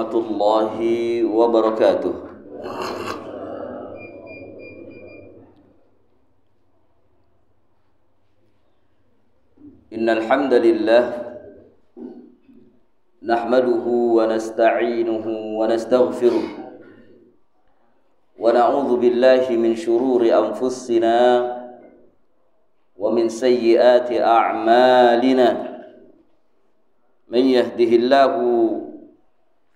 warahmatullahi wabarakatuh. Innal hamdalillah nahmaduhu wa nasta'inuhu wa nastaghfiruh wa na'udzu billahi min shururi anfusina wa min sayyiati a'malina. من يهده الله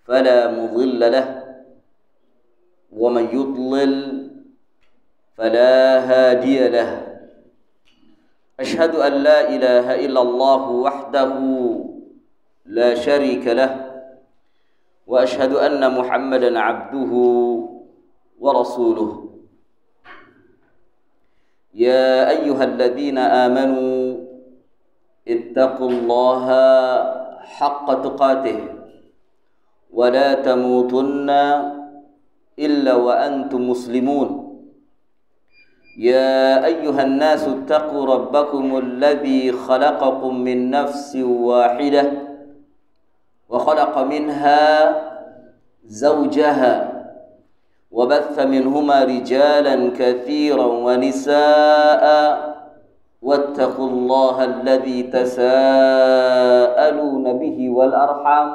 فلا مضل له ومن يضلل فلا هادي له. أشهد أن لا إله إلا الله وحده لا شريك له وأشهد أن محمدا عبده ورسوله. يا أيها الذين آمنوا اتقوا الله حق تقاته ولا تموتن إلا وأنتم مسلمون. يا أيها الناس اتقوا ربكم الذي خلقكم من نفس واحدة وخلق منها زوجها وبث منهما رجالا كثيرا ونساء واتقوا الله الذي تساءلون به والأرحام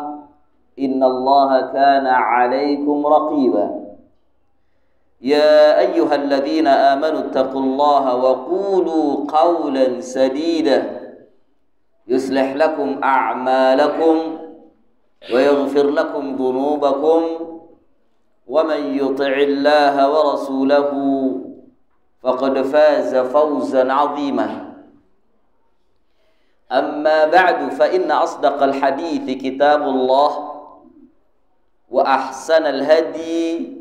إن الله كان عليكم رقيبا. يا أيها الذين آمنوا اتقوا الله وقولوا قولا سديدا يصلح لكم أعمالكم ويغفر لكم ذنوبكم ومن يطع الله ورسوله فقد فاز فوزا عظيما. أما بعد فإن أصدق الحديث كتاب الله وأحسن الهدي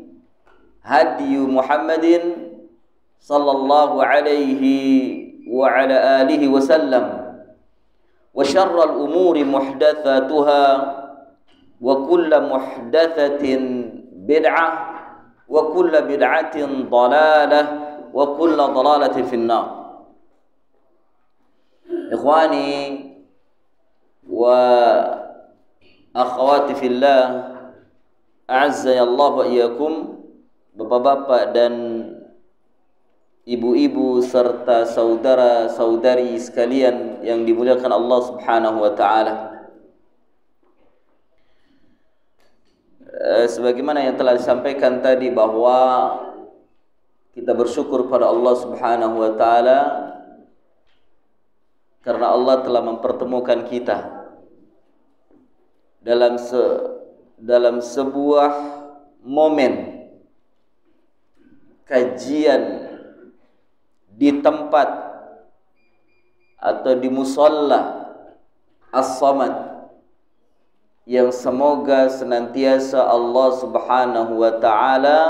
هدي محمد صلى الله عليه وعلى آله وسلم وشر الأمور محدثاتها وكل محدثة بدعة وكل بدعة ضلالة وكل ضلالة في النار. إخواني وأخواتي في الله أعزني الله وإياكم. Bapak-bapak dan ibu-ibu serta saudara-saudari sekalian yang dimuliakan Allah Subhanahu wa taala. Sebagaimana yang telah disampaikan tadi bahwa kita bersyukur pada Allah Subhanahu wa taala karena Allah telah mempertemukan kita dalam sebuah momen kajian di tempat atau di musalla As-Samad yang semoga senantiasa Allah Subhanahu wa taala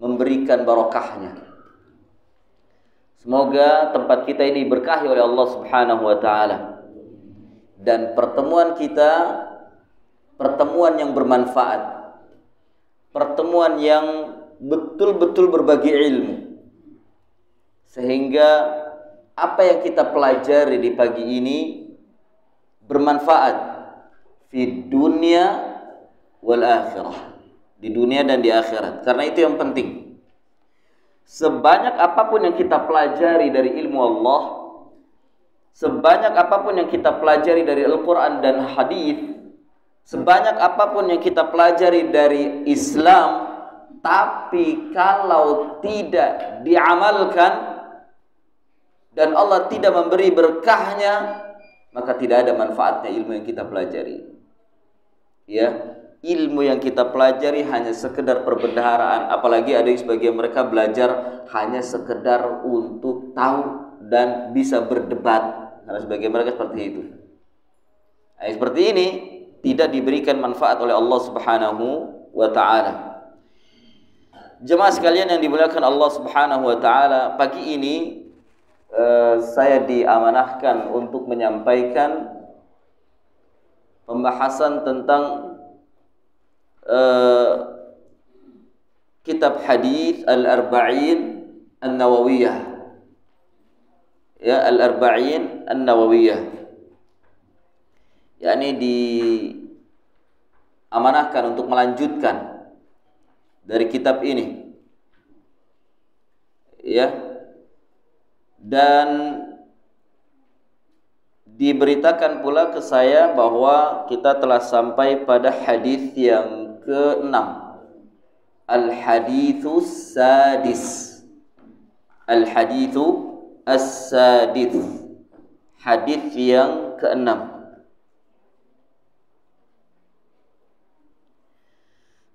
memberikan barokahnya. Semoga tempat kita ini diberkahi oleh Allah Subhanahu wa taala dan pertemuan kita pertemuan yang bermanfaat, pertemuan yang betul-betul berbagi ilmu, sehingga apa yang kita pelajari di pagi ini bermanfaat di dunia wal akhirah, di dunia dan di akhirat. Karena itu yang penting. Sebanyak apapun yang kita pelajari dari ilmu Allah, sebanyak apapun yang kita pelajari dari Al-Quran dan hadis, sebanyak apapun yang kita pelajari dari Islam, tapi kalau tidak diamalkan dan Allah tidak memberi berkahnya, maka tidak ada manfaatnya ilmu yang kita pelajari. Ya, ilmu yang kita pelajari hanya sekedar perbendaharaan, apalagi ada yang sebagian mereka belajar hanya sekedar untuk tahu dan bisa berdebat. Karena sebagian mereka seperti itu. Nah, seperti ini tidak diberikan manfaat oleh Allah Subhanahu wa taala. Jemaah sekalian yang dimuliakan Allah Subhanahu wa taala, pagi ini saya diamanahkan untuk menyampaikan pembahasan tentang kitab hadis Al-Arba'in An-Nawawiyah. Ya, Al-Arba'in An-Nawawiyah. yakni amanahkan untuk melanjutkan dari kitab ini, ya. Dan diberitakan pula ke saya bahwa kita telah sampai pada hadis yang ke-6. Al-haditsus sadis. Al-haditsu as-sadis. Hadis yang ke-6.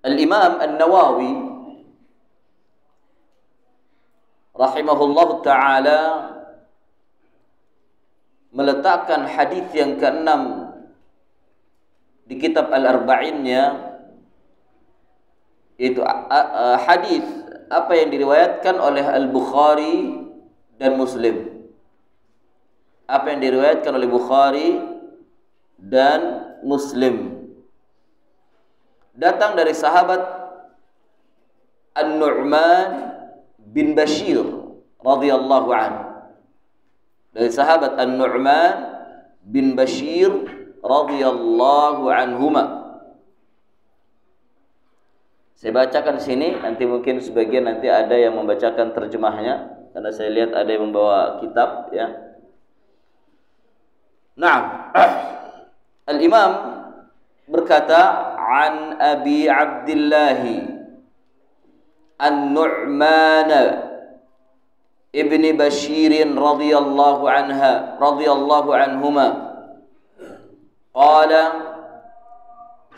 Al-Imam An-Nawawi rahimahullahu taala meletakkan hadis yang ke-6 di kitab Al-Arba'innya, itu hadis apa yang diriwayatkan oleh Al-Bukhari dan Muslim. Apa yang diriwayatkan oleh Bukhari dan Muslim. Datang dari sahabat An-Nu'man bin Bashir radhiyallahu anhu. Dari sahabat An-Nu'man bin Bashir radhiyallahu anhuma. Saya bacakan di sini, nanti mungkin sebagian nanti ada yang membacakan terjemahnya, karena saya lihat ada yang membawa kitab, ya. Naam. Al-Imam berkata, an Abi Abdullah An-Nu'man ibni Bashir radhiyallahu anhuma qala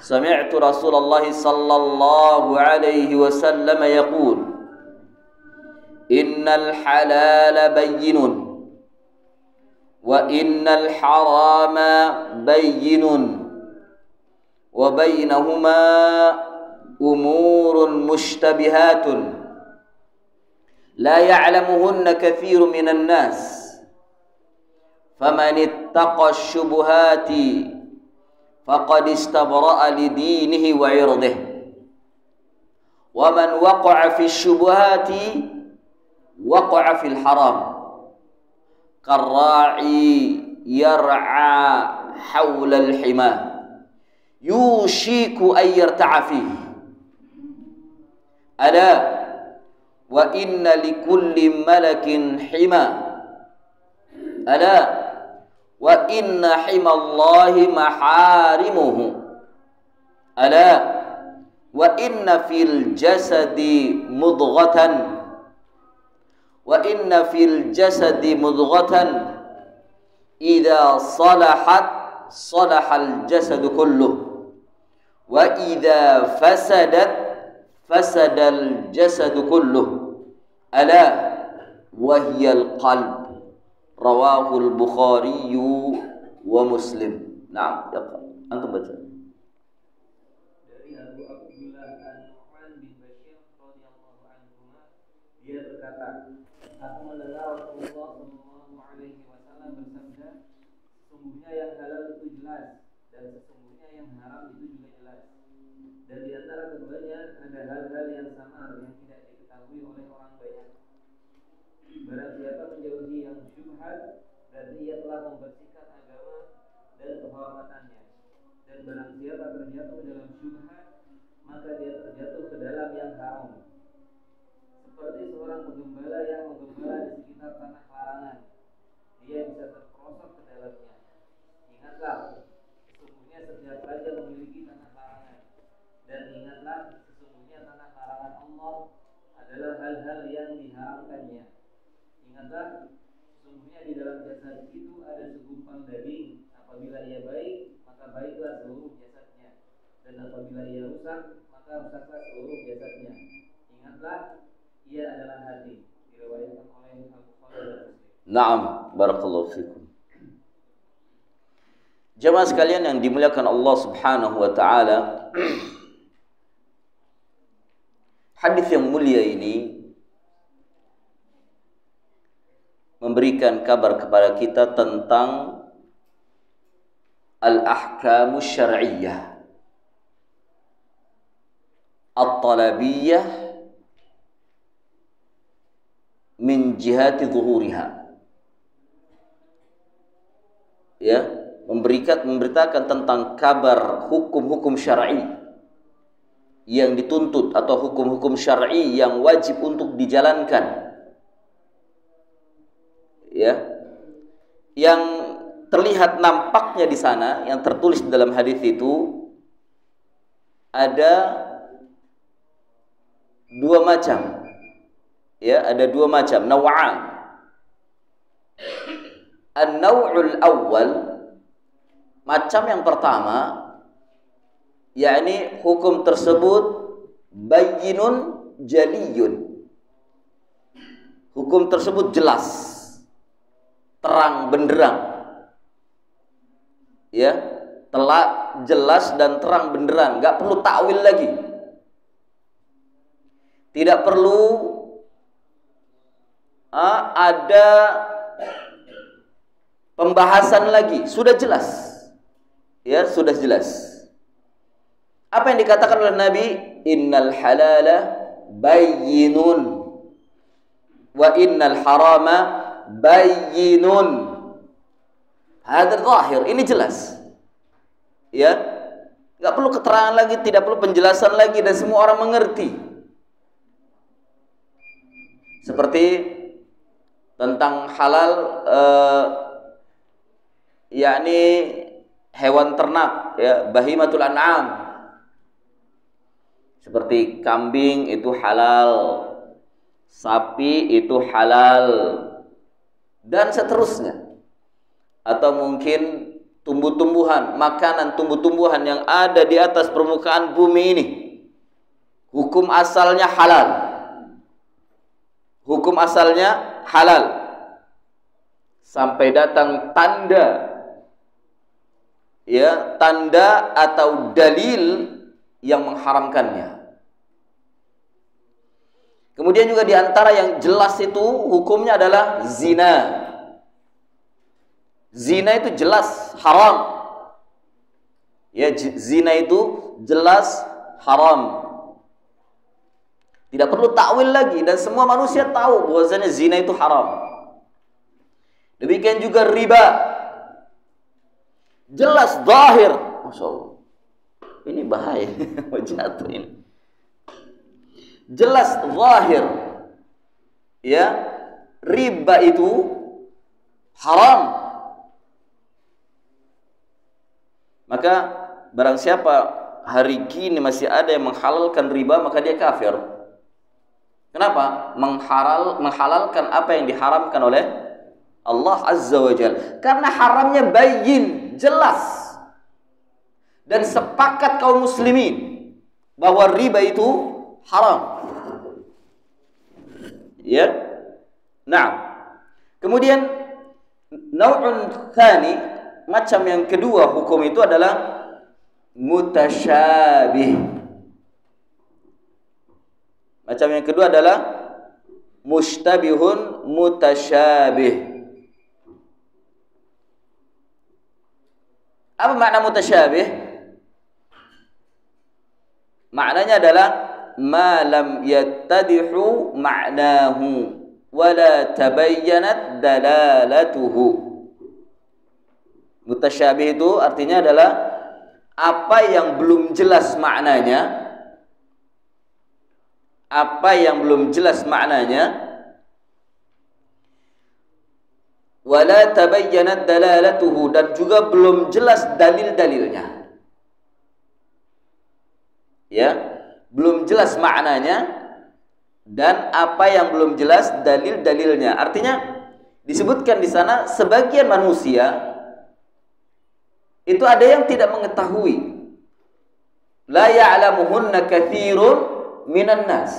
sami'tu Rasulullah sallallahu alaihi wasallam yaqul innal halala bayyinun wa innal harama bayyinun wa bainahuma umurun mushtabihatun la ya'lamuhunna katsirun minan nas faman ittaqa asy-syubuhati faqad istabra'a li dinihi wa 'irdihi wa man waqa'a fi asy-syubuhati waqa'a fil haram karra'i yar'a hawla al-hima yushiku an yarta'a fihi ala wa inna likulli malakin hima ala wa inna himallahi maharimuhu ala wa inna fil jasadi mudghatan wa inna fil jasadi mudghatan idza salahat salahal jasadu kulluh wa idza fasadat fasadal jasadu kulluh ala wahyal qalb rawahul Bukhari wa Muslim. Naam, ya antum baca. Dari Abu Abdullah An-Nu'man bin Bashir radhiyallahu anhu, dia berkata, aku mendengar Rasulullah sallallahu alaihi wasallam bersabda, sesungguhnya yang halal itu jelas dan sesungguhnya yang haram itu juga jelas. Dan di antara keduanya ada hal-hal yang samar yang tidak diketahui oleh orang banyak. Barang siapa menjauhi yang syubhat, berarti ia telah membersihkan agama dan kehormatannya. Dan barang siapa terjatuh dalam syubhat, maka dia terjatuh ke dalam yang haram. Seperti seorang penggembala yang menggembala di sekitar tanah larangan, dia bisa terperosok ke dalamnya. Ingatlah, sesungguhnya setiap raja memiliki tanah larangan. Dan ingatlah, sesungguhnya tanah larangan Allah adalah hal-hal yang diharamkannya. Ingatlah, sesungguhnya di dalam jasad itu ada segumpal daging. Apabila ia baik, maka baiklah seluruh jasadnya. Dan apabila ia rusak, maka rusaklah seluruh jasadnya. Ingatlah, ia adalah hati. Diriwayatkan oleh Al-Bukhari dan Muslim. Naam, barakallahu fikum. Jemaah sekalian yang dimuliakan Allah Subhanahu wa taala, hadis yang mulia ini memberikan kabar kepada kita tentang al-ahkamus syar'iyyah at-talabiyyah min jihati zuhuriha. Ya, memberitakan tentang kabar hukum-hukum syar'i yang dituntut atau hukum-hukum syar'i yang wajib untuk dijalankan. Ya. Yang terlihat nampaknya di sana, yang tertulis dalam hadis itu ada dua macam. Ya, ada dua macam, naw'an. An-naw'ul awwal, macam yang pertama, yakni hukum tersebut bayyinun jaliyun. Hukum tersebut jelas, terang benderang. Ya, telah jelas dan terang benderang, enggak perlu takwil lagi. Tidak perlu ada pembahasan lagi, sudah jelas. Ya, sudah jelas. Apa yang dikatakan oleh Nabi? Innal halala bayyinun wa innal harama bayyinun. Hadar zahir, ini jelas. Ya, enggak perlu keterangan lagi, tidak perlu penjelasan lagi, dan semua orang mengerti. Seperti tentang halal yakni hewan ternak, ya, bahimatul an'am. Seperti kambing itu halal, sapi itu halal, dan seterusnya. Atau mungkin tumbuh-tumbuhan, makanan tumbuh-tumbuhan yang ada di atas permukaan bumi ini, hukum asalnya halal. Hukum asalnya halal. Sampai datang tanda, ya, tanda atau dalil yang mengharamkannya. Kemudian juga di antara yang jelas itu hukumnya adalah zina. Zina itu jelas haram. Ya, zina itu jelas haram. Tidak perlu takwil lagi, dan semua manusia tahu bahwasanya zina itu haram. Demikian juga riba. Jelas zahir. Masya Allah. Ini bahaya. Jatuh ini. Jelas zahir. Ya, riba itu haram. Maka barang siapa hari kini masih ada yang menghalalkan riba, maka dia kafir. Kenapa? Menghalalkan apa yang diharamkan oleh Allah Azza wa Jalla. Karena haramnya bayyin, jelas. Dan sepakat kaum muslimin bahwa riba itu haram. Ya. Nah, kemudian nau'un tsani, macam yang kedua hukum itu adalah mutasyabih. Macam yang kedua adalah mustabihun mutasyabih. Apa makna mutasyabih? Maknanya adalah ma lam yattadihu ma'nahu wa la tabayyanat dalalatuhu. Mutasyabih itu artinya adalah apa yang belum jelas maknanya, apa yang belum jelas maknanya, wala tabayyanat dalalatuhu, dan juga belum jelas dalil-dalilnya. Ya, belum jelas maknanya dan apa yang belum jelas dalil-dalilnya. Artinya disebutkan di sana sebagian manusia itu ada yang tidak mengetahui. La ya'lamuhunna katsirun minan nas.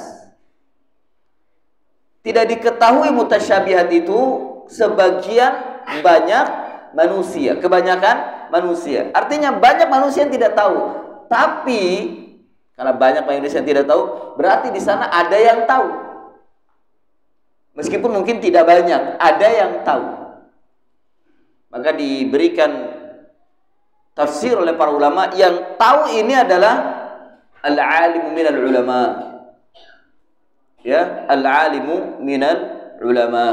Tidak diketahui mutasyabihat itu sebagian banyak manusia, kebanyakan manusia. Artinya banyak manusia yang tidak tahu. Tapi karena banyak manusia yang tidak tahu, berarti di sana ada yang tahu. Meskipun mungkin tidak banyak, ada yang tahu. Maka diberikan tafsir oleh para ulama, yang tahu ini adalah al-alimu minal ulama. Ya, al-alimu minal ulama.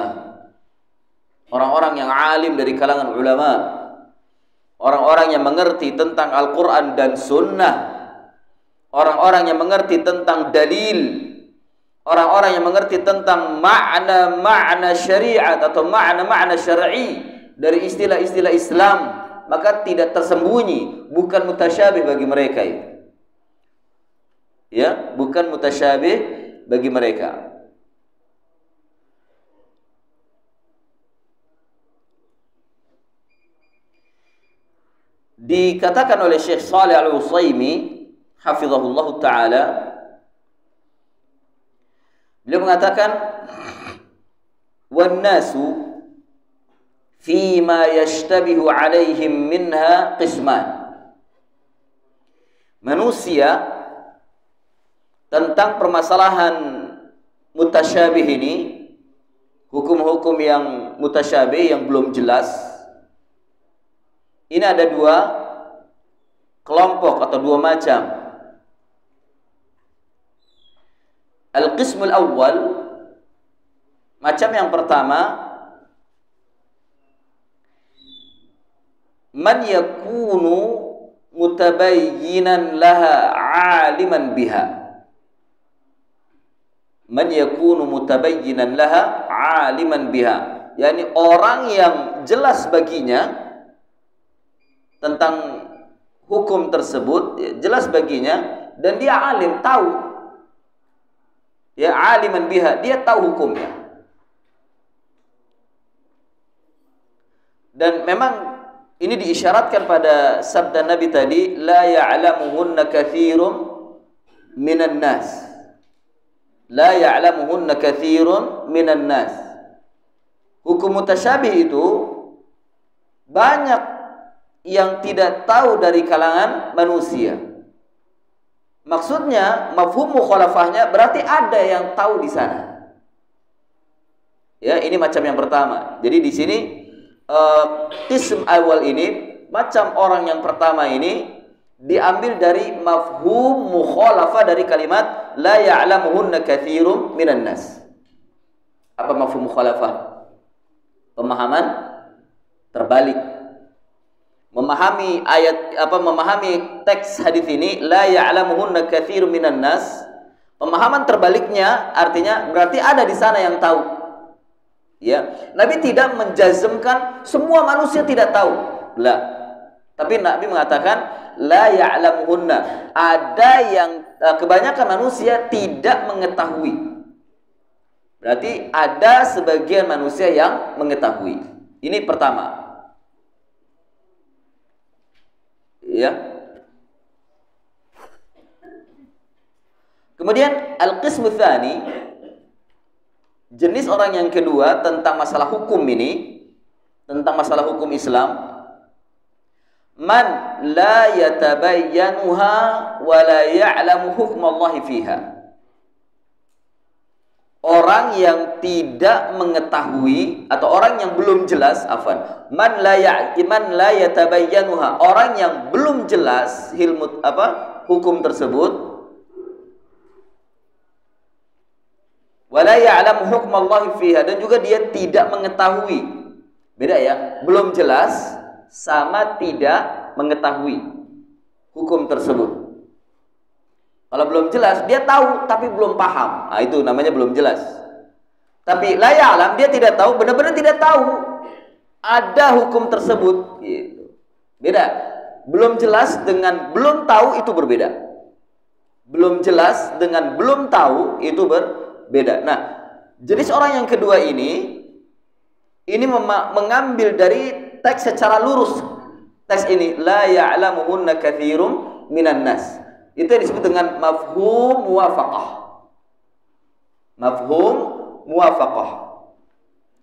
Orang-orang yang alim dari kalangan ulama. Orang-orang yang mengerti tentang Al-Quran dan Sunnah. orang-orang yang mengerti tentang dalil, orang-orang yang mengerti tentang makna-makna syariat atau makna-makna syar'i dari istilah-istilah Islam, maka tidak tersembunyi, bukan mutasyabih bagi mereka itu. Ya, bukan mutasyabih bagi mereka. Dikatakan oleh Syekh Shalih Al-Utsaimin hafizahullah taala, beliau mengatakan wan nasu fi ma yashtabihu alaihim minha qisman. Manusia tentang permasalahan mutasyabih ini, hukum-hukum yang mutasyabih yang belum jelas, ini ada dua kelompok atau dua macam. Al-qismul awal, macam yang pertama, man yakunu mutabayyinan laha aliman biha. Man yakunu mutabayyinan laha aliman biha, yakni orang yang jelas baginya tentang hukum tersebut, jelas baginya, dan dia alim, tahu, ya, aliman biha, dia tahu hukumnya. Dan memang ini diisyaratkan pada sabda Nabi tadi, la ya'lamuhunna katsirun minan nas. La ya'lamuhunna katsirun minan nas. Hukum mutasyabih itu banyak yang tidak tahu dari kalangan manusia. Maksudnya, mafhum mukhalafahnya berarti ada yang tahu di sana. Ya, ini macam yang pertama. Jadi di sini qism awal ini, macam orang yang pertama ini diambil dari mafhum mukhalafah dari kalimat la ya'lamuhunna katsirum minan nas. Apa mafhum mukhalafah? Pemahaman terbalik. Memahami ayat memahami teks hadis ini la ya'lamuhunna katsirun minan nas, pemahaman terbaliknya artinya berarti ada di sana yang tahu. Ya, Nabi tidak menjazmkan semua manusia tidak tahu. La. Tapi Nabi mengatakan la ya'lamuhunna, ada yang kebanyakan manusia tidak mengetahui. Berarti ada sebagian manusia yang mengetahui. Ini pertama. Ya. Kemudian al-qismu tsani, jenis orang yang kedua tentang masalah hukum ini, tentang masalah hukum Islam, man la yatabayyanuha wa la ya'lamu hukmallahi fiha. Orang yang tidak mengetahui atau orang yang belum jelas, man la yatabayyanuha, orang yang belum jelas hukum tersebut, wala ya'lamu hukmallahi fiha, dan juga dia tidak mengetahui. Beda ya, belum jelas sama tidak mengetahui hukum tersebut. Kalau belum jelas, dia tahu tapi belum paham. Nah, itu namanya belum jelas. Tapi la ya'lam, dia tidak tahu, benar-benar tidak tahu ada hukum tersebut. Gitu. Beda. Belum jelas dengan belum tahu itu berbeda. Belum jelas dengan belum tahu itu berbeda. Nah, jenis orang yang kedua ini mengambil dari teks secara lurus. Teks ini la ya'lamuhunna katsirum minan nas. Itu yang disebut dengan mafhum muwafaqah. Mafhum muwafaqah.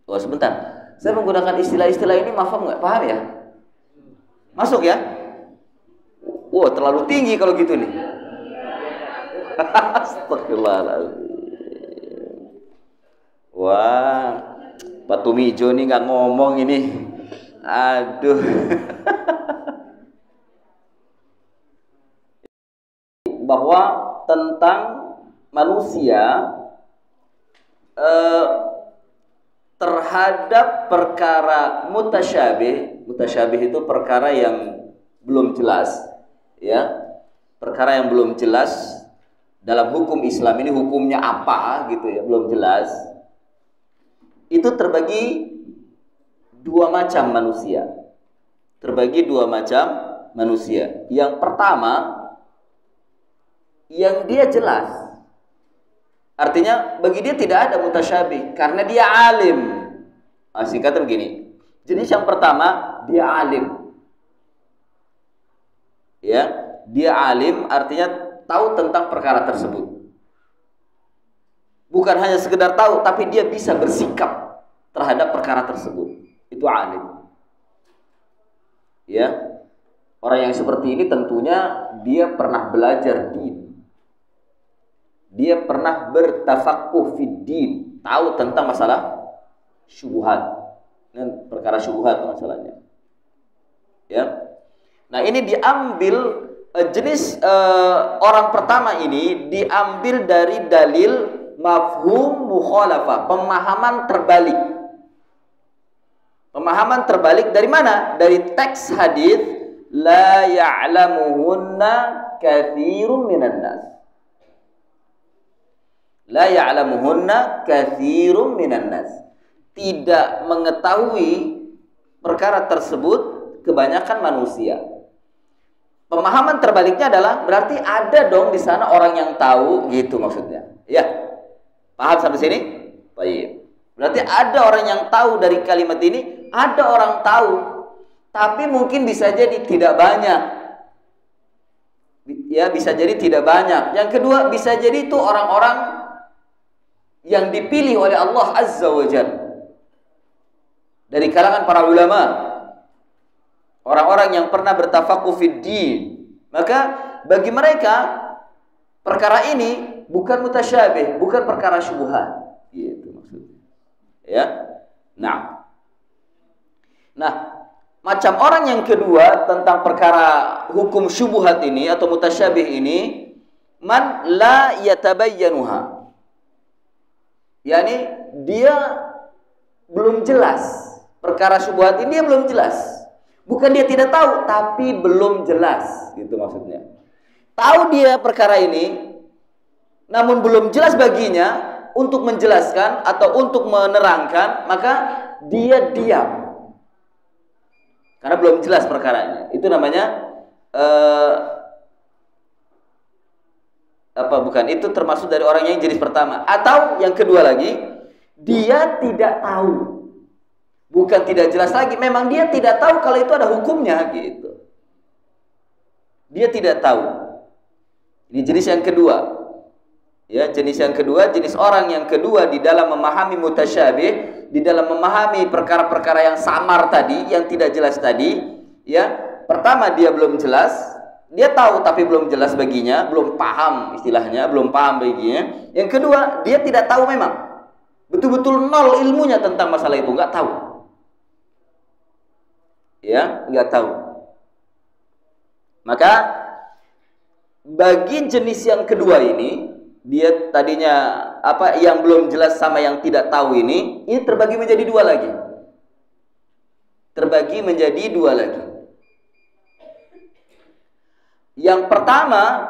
Oh, sebentar. Saya menggunakan istilah-istilah ini, paham nggak? Paham ya? Masuk ya? Wah, terlalu tinggi kalau gitu nih. Astagfirullahaladzim. Wah, Pak Tumijo nih nggak ngomong ini. Aduh. Bahwa tentang manusia terhadap perkara mutasyabih itu perkara yang belum jelas, ya. perkara yang belum jelas dalam hukum Islam ini hukumnya apa gitu ya, belum jelas. Itu terbagi dua macam manusia. Terbagi dua macam manusia. Yang pertama, yang dia jelas. Artinya bagi dia tidak ada mutasyabih karena dia alim. Singkatnya begini. Jenis yang pertama, dia alim. Ya, dia alim artinya tahu tentang perkara tersebut. Bukan hanya sekedar tahu, tapi dia bisa bersikap terhadap perkara tersebut. Itu alim. Ya. Orang yang seperti ini tentunya dia pernah belajar din. Dia pernah bertafaqquh fid din, tahu tentang masalah syubhat. Dan perkara syubhat masalahnya. Ya. Nah, ini diambil jenis orang pertama ini diambil dari dalil mafhum mukhalafah, pemahaman terbalik. Pemahaman terbalik dari mana? Dari teks hadis la ya'lamuhunna katsirun minan nas. La ya'lamuhunna katsirun minan nas. Tidak mengetahui perkara tersebut kebanyakan manusia. Pemahaman terbaliknya adalah berarti ada dong di sana orang yang tahu, gitu maksudnya. Ya. Paham sampai sini? Baik. Berarti ada orang yang tahu dari kalimat ini, ada orang tahu, tapi mungkin bisa jadi tidak banyak. Ya, bisa jadi tidak banyak. Yang kedua, bisa jadi itu orang-orang yang dipilih oleh Allah Azza wa Jalla dari kalangan para ulama, orang-orang yang pernah bertafaqquh fid din. Maka bagi mereka perkara ini bukan mutasyabih, bukan perkara syubhat, gitu maksudnya. Ya. Nah, macam orang yang kedua tentang perkara hukum syubhat ini atau mutasyabih ini, man la yatabayyanuha. Yani dia belum jelas. Perkara syubhat ini dia belum jelas. Bukan dia tidak tahu, tapi belum jelas, gitu maksudnya. Tahu dia perkara ini, namun belum jelas baginya untuk menjelaskan atau untuk menerangkan, maka dia diam. Karena belum jelas perkaranya. Itu namanya itu termasuk dari orang yang jenis pertama. Atau yang kedua lagi, dia tidak tahu. Bukan tidak jelas lagi, memang dia tidak tahu kalau itu ada hukumnya, gitu. Dia tidak tahu. Ini jenis yang kedua. Ya, jenis yang kedua, jenis orang yang kedua di dalam memahami mutasyabih, di dalam memahami perkara-perkara yang samar tadi, yang tidak jelas tadi, ya. Pertama, dia belum jelas, dia tahu tapi belum jelas baginya, belum paham istilahnya, belum paham baginya. Yang kedua, dia tidak tahu memang. Betul-betul nol ilmunya tentang masalah itu, nggak tahu. Ya, nggak tahu. Maka bagi jenis yang kedua ini, dia tadinya yang belum jelas sama yang tidak tahu ini terbagi menjadi dua lagi. Terbagi menjadi dua lagi. Yang pertama,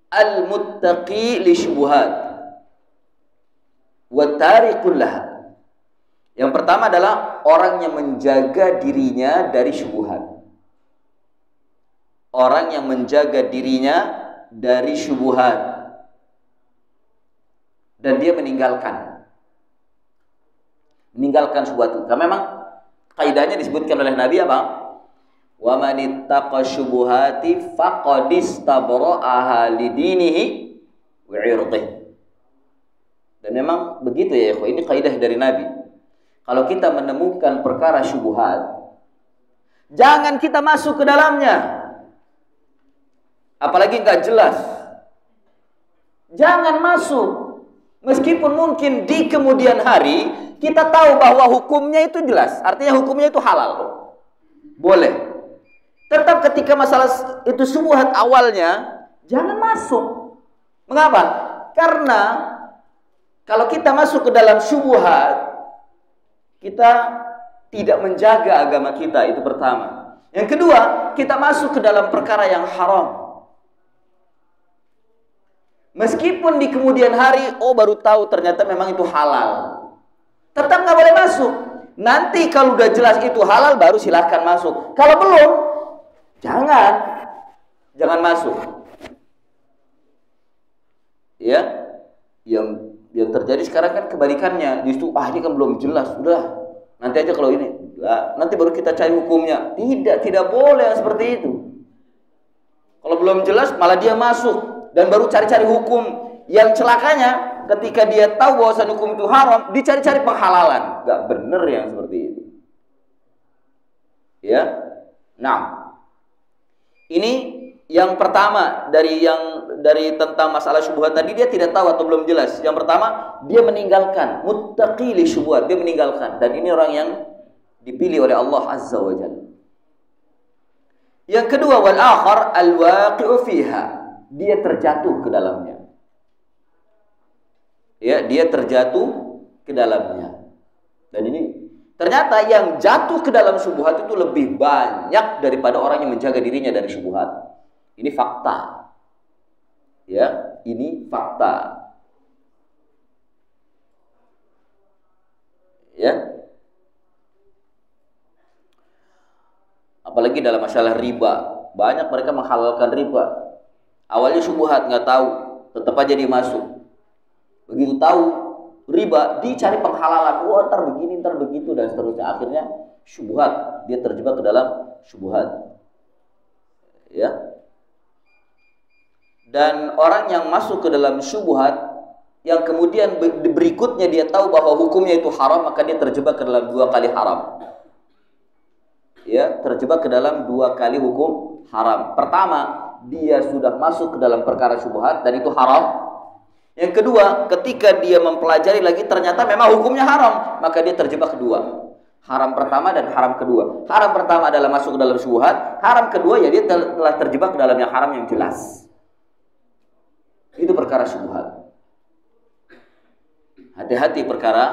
al-muttaqi li syubhat wa tariqul laha. Yang pertama adalah orang yang menjaga dirinya dari syubhat. Orang yang menjaga dirinya dari syubhat. Dan dia meninggalkan syubhat itu. Karena memang kaidahnya disebutkan oleh Nabi apa? Wa man ittaqa syubuhati faqad istabra'a li dinihi wa 'irdihi. Dan memang begitu ya, ini kaidah dari Nabi. Kalau kita menemukan perkara syubhat, jangan kita masuk ke dalamnya. Apalagi nggak jelas. Jangan masuk. Meskipun mungkin di kemudian hari kita tahu bahwa hukumnya itu jelas. Artinya hukumnya itu halal. Boleh. Tetap ketika masalah itu syubhat awalnya, jangan masuk. Mengapa? Karena kalau kita masuk ke dalam syubhat, kita tidak menjaga agama kita, itu pertama. Yang kedua, kita masuk ke dalam perkara yang haram. Meskipun di kemudian hari, baru tahu ternyata memang itu halal, tetap nggak boleh masuk. Nanti kalau udah jelas itu halal, baru silahkan masuk. Kalau belum, jangan masuk. Ya, yang terjadi sekarang kan kebalikannya. Justru ini kan belum jelas, udah nanti aja kalau ini, nanti baru kita cari hukumnya. Tidak boleh yang seperti itu. Kalau belum jelas, malah dia masuk dan baru cari-cari hukum. Yang celakanya, ketika dia tahu bahwasan hukum itu haram, dicari-cari penghalalan. Gak bener yang seperti itu. Ya, nah, ini yang pertama dari tentang masalah syubhat tadi, dia tidak tahu atau belum jelas. Yang pertama, dia meninggalkan, muttaqi li syubhat, dia meninggalkan, dan ini orang yang dipilih oleh Allah Azza wa Jalla. Yang kedua, wal akhar al-waqi'u fiha, dia terjatuh ke dalamnya. Ya, dia terjatuh ke dalamnya. Dan ini ternyata yang jatuh ke dalam syubhat itu lebih banyak daripada orang yang menjaga dirinya dari syubhat. Ini fakta. Ya, ini fakta. Ya. Apalagi dalam masalah riba, banyak mereka menghalalkan riba. Awalnya syubhat, nggak tahu, tetap aja dia masuk. Begitu tahu riba, dicari penghalalan, ntar begini, ntar begitu, dan seterusnya. Akhirnya syubhat, dia terjebak ke dalam syubhat. Ya. Dan orang yang masuk ke dalam syubhat, yang kemudian berikutnya dia tahu bahwa hukumnya itu haram, maka dia terjebak ke dalam 2 kali haram. Ya, terjebak ke dalam 2 kali hukum haram. Pertama, dia sudah masuk ke dalam perkara syubhat dan itu haram. Yang kedua, ketika dia mempelajari lagi ternyata memang hukumnya haram, maka dia terjebak kedua. Haram pertama dan haram kedua. Haram pertama adalah masuk ke dalam syubhat, haram kedua ya dia telah terjebak ke dalam yang haram yang jelas. Itu perkara syubhat. Hati-hati perkara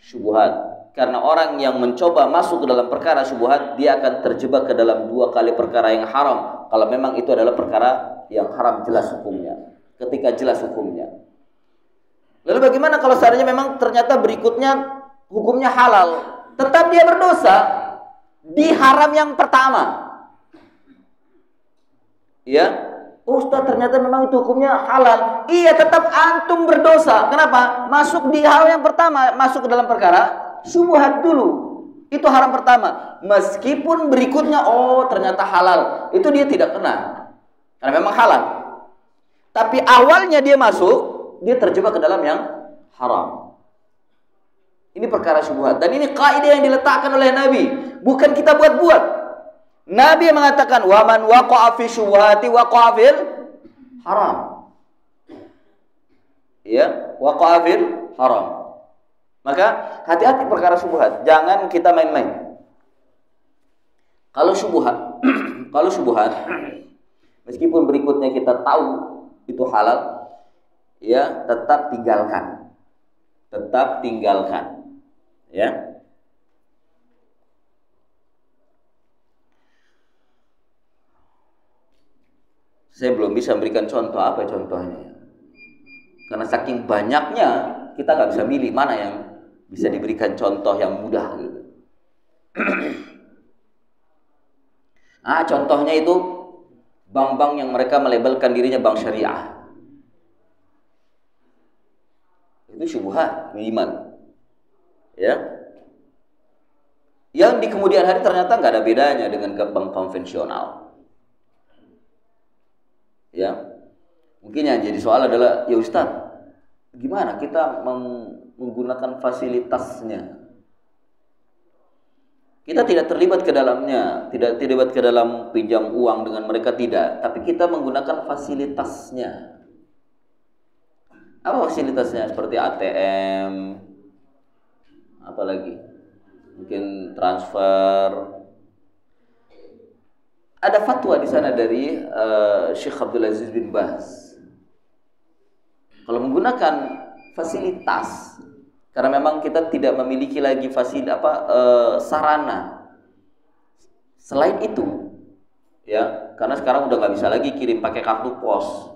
syubhat. Karena orang yang mencoba masuk ke dalam perkara syubhat, dia akan terjebak ke dalam 2 kali perkara yang haram. Kalau memang itu adalah perkara yang haram jelas hukumnya. Ketika jelas hukumnya. Lalu bagaimana kalau seandainya memang ternyata berikutnya hukumnya halal, tetap dia berdosa di haram yang pertama. Ya, Ustaz ternyata memang itu hukumnya halal. Iya, tetap antum berdosa. Kenapa? Masuk di hal yang pertama, masuk ke dalam perkara syubhat dulu. Itu haram pertama. Meskipun berikutnya ternyata halal, itu dia tidak kena. Karena memang halal. Tapi awalnya dia masuk, dia terjebak ke dalam yang haram. Ini perkara syubhat. Dan ini kaidah yang diletakkan oleh Nabi, bukan kita buat-buat. Nabi yang mengatakan, "Wa man waqa'a fi syubhati waqa'a fil haram." Ya, waqa'a fil haram. Maka hati-hati perkara syubhat, jangan kita main-main. Kalau syubhat, meskipun berikutnya kita tahu itu halal, ya tetap tinggalkan. Ya. Saya belum bisa memberikan contoh, apa contohnya. Karena saking banyaknya, kita nggak bisa milih mana yang bisa diberikan contoh yang mudah gitu. Contohnya itu bank-bank yang mereka melabelkan dirinya bank syariah. Itu syubhat minimal. Ya. Yang di kemudian hari ternyata nggak ada bedanya dengan bank konvensional. Ya. Mungkin yang jadi soal adalah, ya Ustaz, gimana kita menggunakan fasilitasnya? Kita tidak terlibat ke dalamnya, tidak terlibat ke dalam pinjam uang dengan mereka, tidak. Tapi kita menggunakan fasilitasnya. Apa fasilitasnya? Seperti ATM, apalagi mungkin transfer. Ada fatwa di sana dari Syekh Abdul Aziz bin Baz. Kalau menggunakan fasilitas, karena memang kita tidak memiliki lagi sarana Selain itu, ya, karena sekarang udah nggak bisa lagi kirim pakai kartu pos,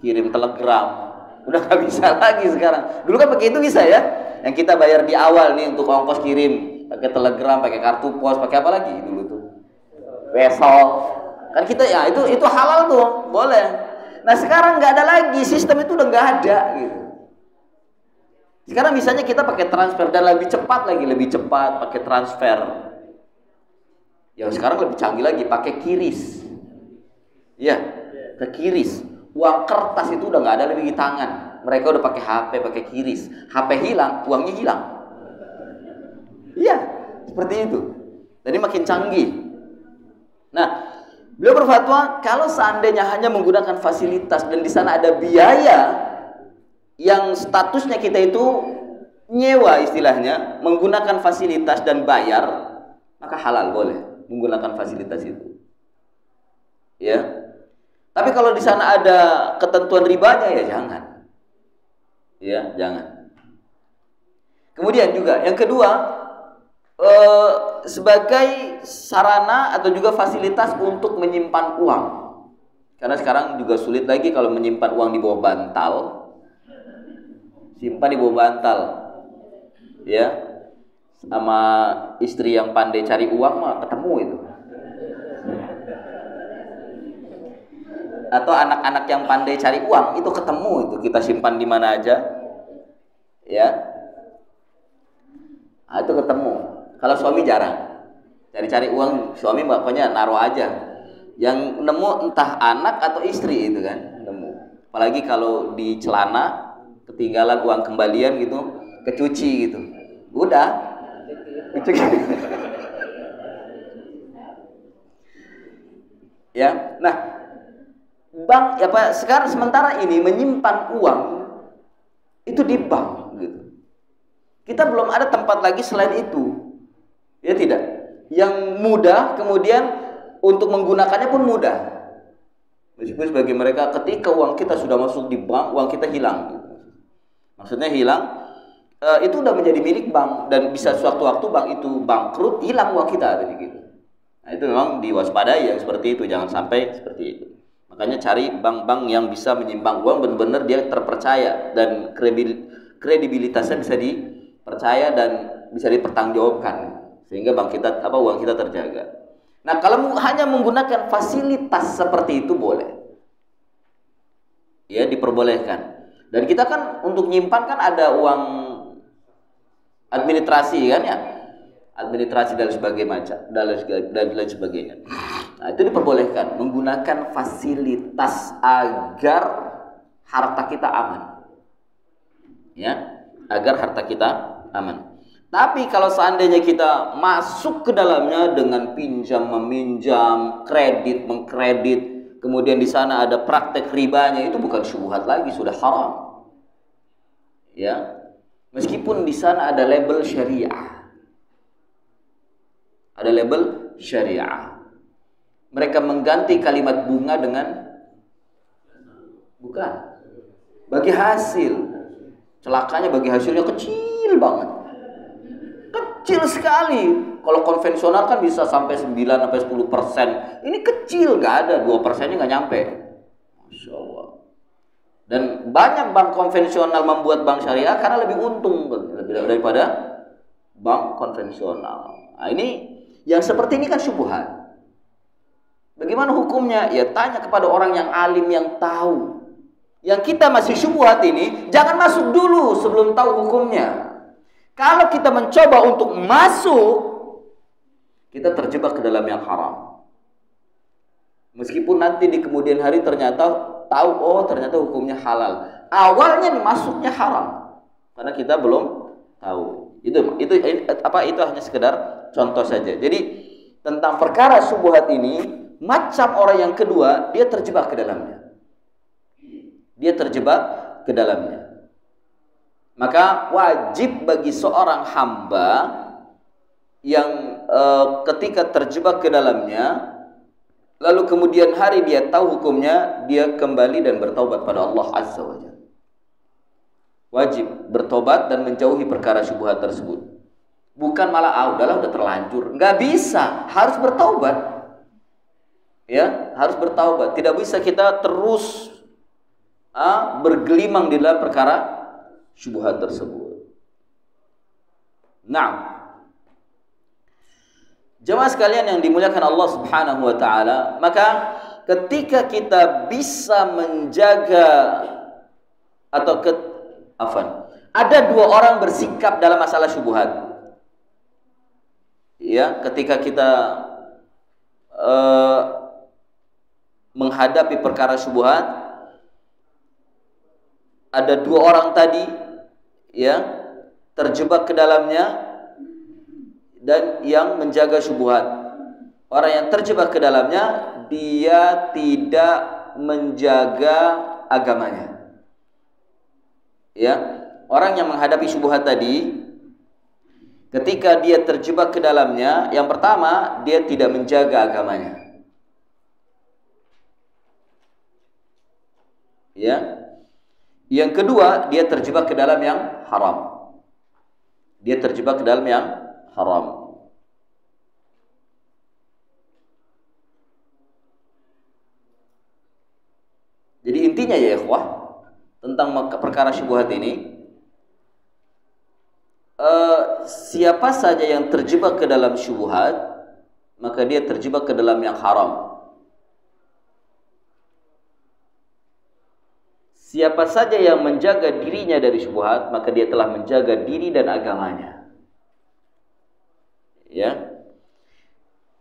kirim telegram, udah nggak bisa lagi sekarang. Dulu kan pakai itu bisa ya, yang kita bayar di awal nih untuk ongkos kirim, pakai telegram, pakai kartu pos, pakai apa lagi dulu tuh, wesel, kan kita ya itu halal tuh, boleh. Nah sekarang nggak ada lagi, sistem itu udah nggak ada gitu. Sekarang misalnya kita pakai transfer dan lebih cepat lagi, lebih cepat pakai transfer. Yang sekarang lebih canggih lagi pakai kiris. Ya, ke kiris. Uang kertas itu udah nggak ada lagi di tangan. Mereka udah pakai HP, pakai kiris. HP hilang, uangnya hilang. Iya, seperti itu. Jadi makin canggih. Nah, beliau berfatwa kalau seandainya hanya menggunakan fasilitas dan di sana ada biaya yang statusnya kita itu nyewa istilahnya, menggunakan fasilitas dan bayar, maka halal boleh menggunakan fasilitas itu. Ya. Tapi kalau di sana ada ketentuan ribanya ya jangan. Ya, jangan. Kemudian juga yang kedua, sebagai sarana atau juga fasilitas untuk menyimpan uang. Karena sekarang juga sulit lagi kalau menyimpan uang di bawah bantal. Simpan di bawah bantal. Ya. Sama istri yang pandai cari uang mah ketemu itu. Atau anak-anak yang pandai cari uang itu ketemu itu, kita simpan di mana aja. Ya. Nah, itu ketemu. Kalau suami jarang. Cari-cari uang suami pokoknya naruh aja. Yang nemu entah anak atau istri itu kan, nemu. Apalagi kalau di celana ketinggalan uang kembalian gitu, kecuci gitu. Udah ya, nah bank ya Pak, sekarang sementara ini menyimpan uang itu di bank gitu. Kita belum ada tempat lagi selain itu, ya tidak, yang mudah kemudian untuk menggunakannya pun mudah. Meskipun bagi mereka ketika uang kita sudah masuk di bank, uang kita hilang gitu. Maksudnya hilang, itu udah menjadi milik bank dan bisa suatu waktu bank itu bangkrut, hilang uang kita tadi gitu. Nah, itu memang diwaspadai yang seperti itu, jangan sampai seperti itu. Makanya cari bank-bank yang bisa menyimpan uang benar-benar dia terpercaya dan kredibilitasnya bisa dipercaya dan bisa dipertanggungjawabkan sehingga bank kita uang kita terjaga. Nah, kalau hanya menggunakan fasilitas seperti itu boleh. Ya, diperbolehkan. Dan kita kan untuk nyimpan kan ada uang administrasi kan ya, administrasi dan lain sebagainya. Nah, itu diperbolehkan menggunakan fasilitas agar harta kita aman. Ya, agar harta kita aman. Tapi kalau seandainya kita masuk ke dalamnya dengan pinjam meminjam, kredit mengkredit, kemudian di sana ada praktek ribanya, itu bukan syubhat lagi, sudah haram. Ya. Meskipun di sana ada label syariah. Ada label syariah. Mereka mengganti kalimat bunga dengan bukan. Bagi hasil. Celakanya bagi hasilnya kecil banget. Kecil sekali. Kalau konvensional kan bisa sampai 9-10%. Ini kecil, nggak ada, 2%-nya nggak nyampe. Masya Allah. Dan banyak bank konvensional membuat bank syariah karena lebih untung daripada bank konvensional. Nah, ini yang seperti ini kan syubhat. Bagaimana hukumnya? Ya tanya kepada orang yang alim yang tahu. Yang kita masih syubhat ini, jangan masuk dulu sebelum tahu hukumnya. Kalau kita mencoba untuk masuk, kita terjebak ke dalam yang haram. Meskipun nanti di kemudian hari ternyata tahu, oh ternyata hukumnya halal. Awalnya masuknya haram karena kita belum tahu. Itu hanya sekedar contoh saja. Jadi tentang perkara syubhat ini, macam orang yang kedua, dia terjebak ke dalamnya. Dia terjebak ke dalamnya. Maka wajib bagi seorang hamba yang ketika terjebak ke dalamnya, lalu kemudian hari dia tahu hukumnya, dia kembali dan bertaubat pada Allah Azza wa Jalla. Wajib bertobat dan menjauhi perkara syubhat tersebut. Bukan malah udahlah udah terlanjur. Nggak bisa, harus bertaubat. Ya, harus bertaubat. Tidak bisa kita terus bergelimang di dalam perkara syubhat tersebut. Nah, jemaah sekalian yang dimuliakan Allah Subhanahu wa taala, maka ketika kita bisa menjaga atau ada dua orang bersikap dalam masalah syubhat. Ya, ketika kita menghadapi perkara syubhat, ada dua orang tadi ya terjebak ke dalamnya dan yang menjaga syubhat. Orang yang terjebak ke dalamnya dia tidak menjaga agamanya. Ya, orang yang menghadapi syubhat tadi ketika dia terjebak ke dalamnya, yang pertama dia tidak menjaga agamanya. Ya. Yang kedua, dia terjebak ke dalam yang haram. Dia terjebak ke dalam yang haram. Jadi intinya ya ikhwah, tentang perkara syubhat ini, siapa saja yang terjebak ke dalam syubhat, maka dia terjebak ke dalam yang haram. Siapa saja yang menjaga dirinya dari syubhat, maka dia telah menjaga diri dan agamanya. Ya.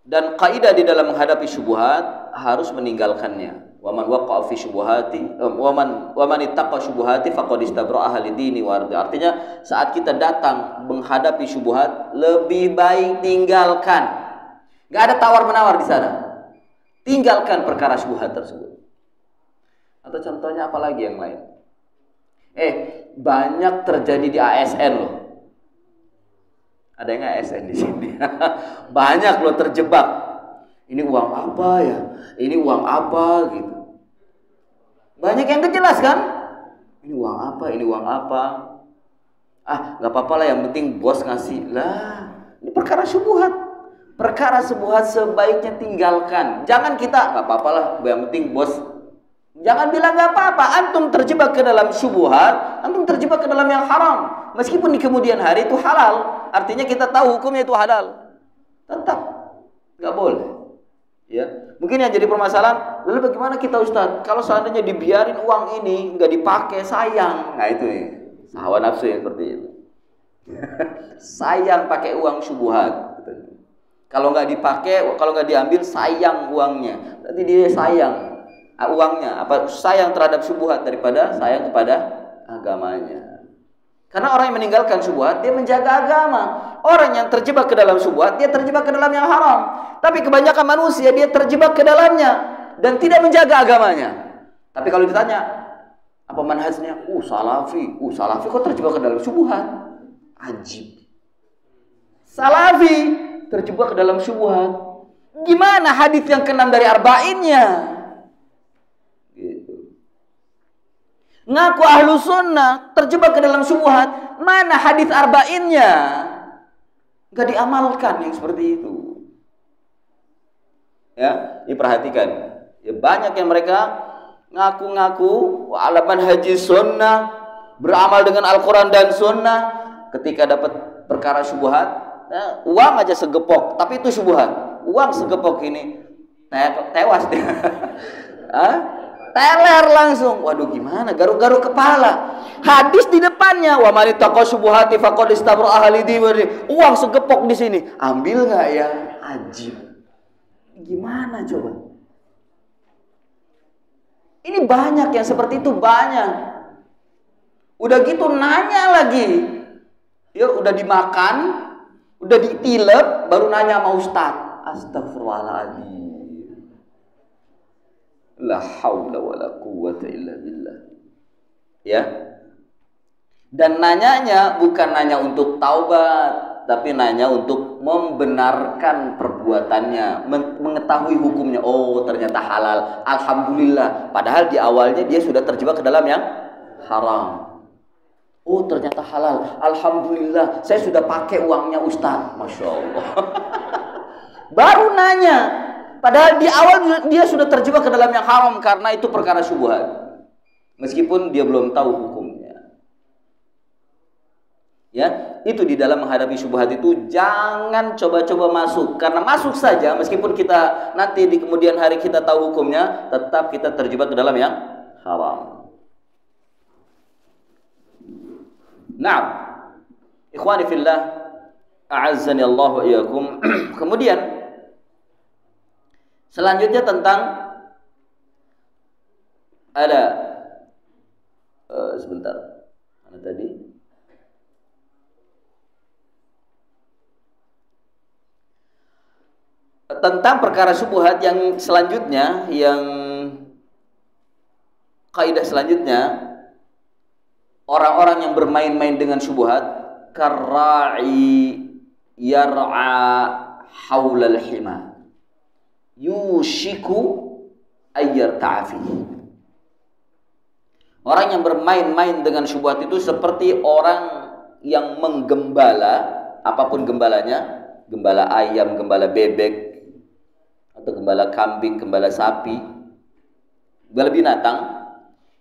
Dan kaidah di dalam menghadapi syubhat harus meninggalkannya. Wa man waqa'a fi syubhati wa man ittaqa syubhati faqad istabra'a li dini wa ardi. Artinya saat kita datang menghadapi syubhat, lebih baik tinggalkan. Enggak ada tawar-menawar di sana. Tinggalkan perkara syubhat tersebut. Atau contohnya apa lagi yang lain? Banyak terjadi di ASN loh. Ada yang ASN di sini. Banyak loh terjebak. Ini uang apa ya? Ini uang apa gitu. Banyak yang kejelas kan? Ini uang apa? Ini uang apa? Nggak apa-apa lah, yang penting bos ngasih. Lah, ini perkara syubhat. Perkara syubhat sebaiknya tinggalkan. Jangan kita nggak apa-apa lah, yang penting bos. Jangan bilang nggak apa-apa. Antum terjebak ke dalam syubhat, antum terjebak ke dalam yang haram. Meskipun di kemudian hari itu halal, artinya kita tahu hukumnya itu halal. Tetap nggak boleh. Ya, mungkin yang jadi permasalahan, lalu bagaimana kita Ustaz? Kalau seandainya dibiarin uang ini nggak dipakai, sayang. Nah itu nih, hawa nafsu yang seperti itu. Sayang pakai uang syubhat. Kalau nggak dipakai, kalau nggak diambil, sayang uangnya. Berarti dia sayang uangnya. Apa sayang terhadap syubhat daripada sayang kepada agamanya. Karena orang yang meninggalkan syubhat, dia menjaga agama. Orang yang terjebak ke dalam syubhat, dia terjebak ke dalam yang haram. Tapi kebanyakan manusia, dia terjebak ke dalamnya dan tidak menjaga agamanya. Tapi kalau ditanya, apa manhajnya? Salafi. Salafi kok terjebak ke dalam syubhat? Ajib. Salafi terjebak ke dalam syubhat. Gimana hadis yang ke-6 dari arba'innya? Ngaku ahlu sunnah terjebak ke dalam syubhat, mana hadis arba'innya? Gak diamalkan yang seperti itu. Ya, diperhatikan. Ya, banyak yang mereka ngaku-ngaku ala manhaji sunnah, beramal dengan Al-Quran dan sunnah. Ketika dapat perkara syubhat, uang aja segepok, tapi itu syubhat. Uang segepok ini tewas dia. Teler langsung. Waduh, gimana? Garuk-garuk kepala. Hadis di depannya, wa man ittaqa syubhati faqad istabra'a li dinihi. Uang segepok di sini. Ambil enggak ya? Ajib. Gimana coba? Ini banyak yang seperti itu, banyak. Udah gitu nanya lagi. Ya udah dimakan, udah ditilep, baru nanya sama ustaz. Astagfirullahaladzim. La haula wala quwwata illa billah. Ya. Dan nanyanya bukan nanya untuk taubat, tapi nanya untuk membenarkan perbuatannya, mengetahui hukumnya. Oh, ternyata halal. Alhamdulillah. Padahal di awalnya dia sudah terjebak ke dalam yang haram. Oh ternyata halal. Alhamdulillah, saya sudah pakai uangnya Ustaz. Masya Allah. Baru nanya. Padahal di awal dia sudah terjebak ke dalam yang haram karena itu perkara syubhat. Meskipun dia belum tahu hukumnya. Ya, itu di dalam menghadapi syubhat itu jangan coba-coba masuk. Karena masuk saja meskipun kita nanti di kemudian hari kita tahu hukumnya, tetap kita terjebak ke dalam yang haram. Naam. Ikhwani fillah, a'azzani Allah wa iyyakum. Kemudian selanjutnya tentang ada sebentar. Mana tadi? Tentang perkara syubhat yang selanjutnya, yang kaidah selanjutnya, orang-orang yang bermain-main dengan syubhat, karra'i yar'a haulal hima yushiku ayyar ta'afi. Orang yang bermain-main dengan syubhat itu seperti orang yang menggembala, apapun gembalanya, gembala ayam, gembala bebek, atau gembala kambing, gembala sapi, gembala binatang.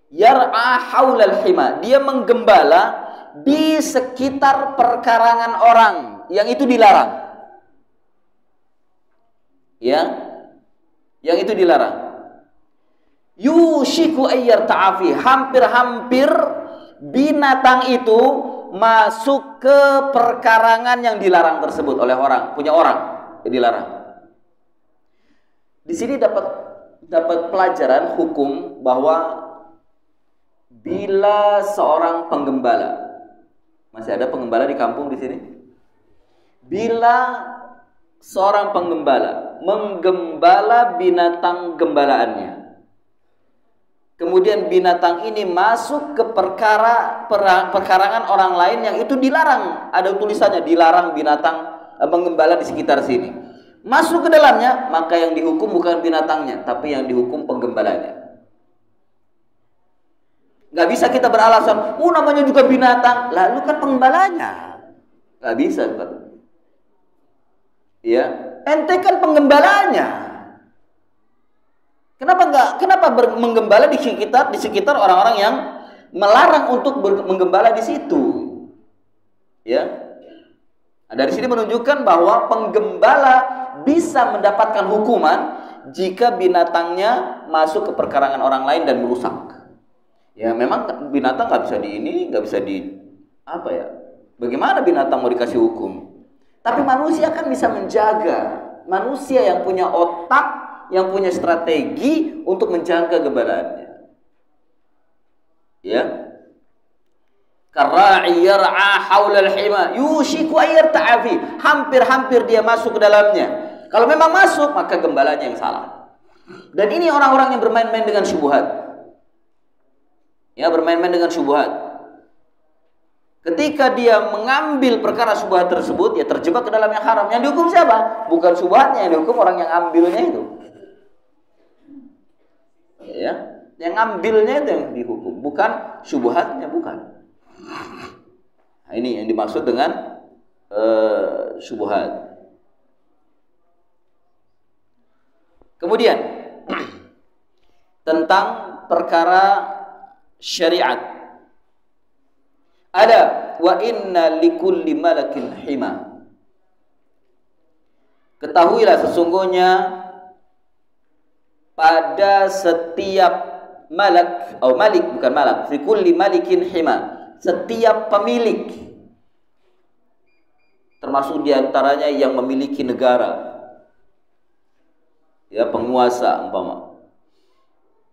Yar'a haulal hima, dia menggembala di sekitar perkarangan orang yang itu dilarang. Ya, yang itu dilarang. Yushiku ayyar ta'afi, hampir-hampir binatang itu masuk ke perkarangan yang dilarang tersebut oleh orang, punya orang yang dilarang. Di sini dapat pelajaran hukum bahwa bila seorang penggembala, masih ada penggembala di kampung di sini? Bila seorang penggembala menggembala binatang gembalaannya, kemudian binatang ini masuk ke perkarangan orang lain yang itu dilarang, ada tulisannya dilarang binatang menggembala di sekitar sini, masuk ke dalamnya, maka yang dihukum bukan binatangnya, tapi yang dihukum penggembalanya. Gak bisa kita beralasan, namanya juga binatang, lalu kan penggembalanya. Gak bisa, Pak. Ya, ente kan penggembalanya. Kenapa menggembala di sekitar orang-orang yang melarang untuk menggembala di situ? Ya. Nah, dari sini menunjukkan bahwa penggembala bisa mendapatkan hukuman jika binatangnya masuk ke perkarangan orang lain dan merusak. Ya memang binatang nggak bisa apa ya? Bagaimana binatang mau dikasih hukum? Tapi manusia kan bisa menjaga. Manusia yang punya otak, yang punya strategi untuk menjaga gembalaannya. Ya. Karra'i yar'a haulal hima yushiku ayyar ta'afi. Hampir-hampir dia masuk ke dalamnya. Kalau memang masuk, maka gembalanya yang salah. Dan ini orang-orang yang bermain-main dengan syubhat. Ya, bermain-main dengan syubhat. Ketika dia mengambil perkara syubhat tersebut, ya terjebak ke dalam yang haram. Yang dihukum siapa? Bukan syubhatnya, yang dihukum orang yang ambilnya itu. Ya, yang ngambilnya itu yang dihukum, bukan syubhatnya, bukan. Nah, ini yang dimaksud dengan syubhat. Kemudian tentang perkara syariat, ada wa inna likulli malakin hima. Ketahuilah sesungguhnya pada setiap malak atau malik, bukan malak, likulli malikin hima, setiap pemilik, termasuk diantaranya yang memiliki negara, ya penguasa umpama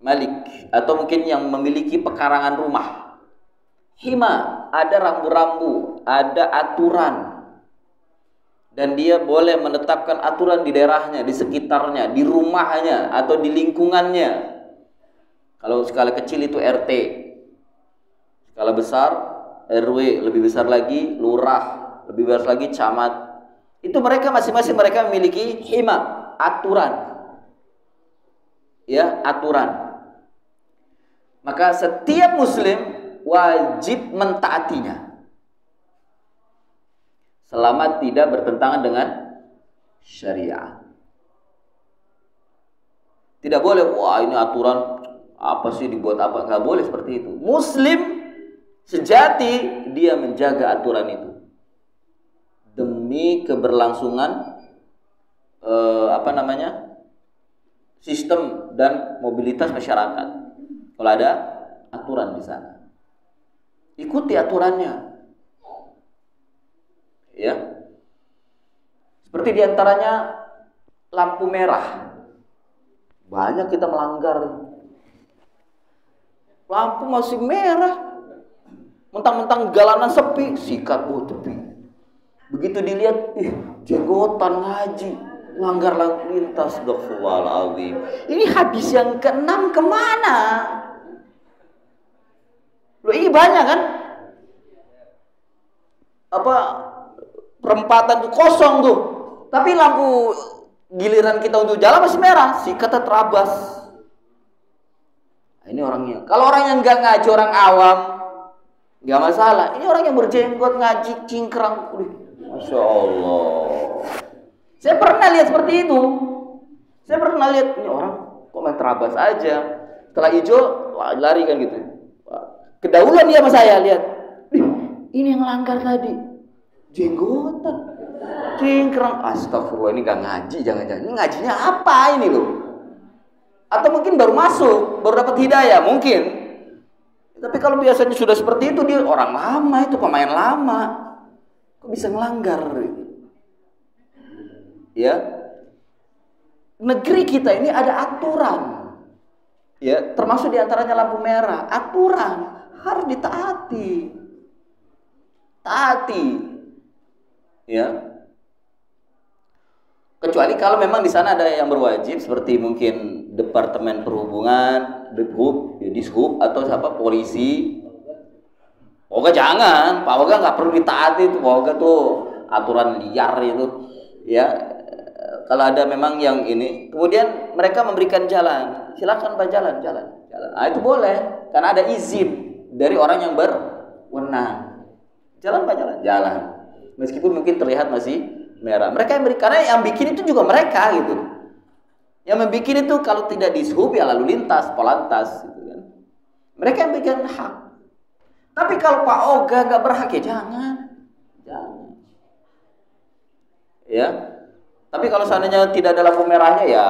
malik, atau mungkin yang memiliki pekarangan rumah. Hima, ada rambu-rambu, ada aturan, dan dia boleh menetapkan aturan di daerahnya, di sekitarnya, di rumahnya, atau di lingkungannya. Kalau skala kecil itu RT, skala besar RW, lebih besar lagi lurah, lebih besar lagi camat. Itu mereka masing-masing mereka memiliki hima, aturan. Ya, aturan. Maka setiap muslim wajib mentaatinya selama tidak bertentangan dengan syariat. Tidak boleh, wah ini aturan apa sih dibuat apa, nggak boleh seperti itu. Muslim sejati dia menjaga aturan itu demi keberlangsungan sistem dan mobilitas masyarakat. Kalau ada aturan di sana, ikuti aturannya. Ya, seperti diantaranya lampu merah. Banyak kita melanggar. Lampu masih merah, mentang-mentang jalanan sepi, sikat tepi. Begitu dilihat, jenggotan ngaji, langgar lalu lintas. Astagfirullahaladzim. Ini hadis yang ke-6 kemana? Loh, ini banyak kan? Perempatan tuh kosong tuh, tapi lampu giliran kita untuk jalan masih merah, sikatnya terabas. Nah, ini orangnya. Kalau orang yang nggak ngaji, orang awam, nggak masalah. Ini orang yang berjenggot ngaji cingkrang, masya Allah. Saya pernah lihat seperti itu. Saya pernah lihat ini orang kok main terabas aja. Setelah hijau lari kan gitu. Kedahuluan dia sama saya lihat. Ini yang langgar tadi. Jenggotan, cingkrang. Astagfirullah, ini gak ngaji, jangan-jangan. Ini ngajinya apa ini loh? Atau mungkin baru masuk, baru dapat hidayah, mungkin. Tapi kalau biasanya sudah seperti itu, dia orang lama, itu pemain lama. Kok bisa ngelanggar? Ya, negeri kita ini ada aturan. Ya, termasuk diantaranya lampu merah. Aturan harus ditaati. Taati. Ya, kecuali kalau memang di sana ada yang berwajib seperti mungkin Departemen Perhubungan, Dishub atau siapa polisi. Pokoknya jangan, Pak Oga nggak perlu ditaati itu. Pokoknya tuh aturan liar itu. Ya, kalau ada memang yang ini, kemudian mereka memberikan jalan, silakan Pak jalan. Nah, itu boleh, karena ada izin dari orang yang berwenang. Jalan Pak jalan. Meskipun mungkin terlihat masih merah. Mereka yang karena yang bikin itu juga mereka gitu. Yang membikin itu kalau tidak dishub ya lalu lintas, polantas gitu kan. Mereka yang bikin hak. Tapi kalau Pak Oga nggak berhak ya jangan. Ya. Tapi kalau seandainya tidak ada lampu merahnya ya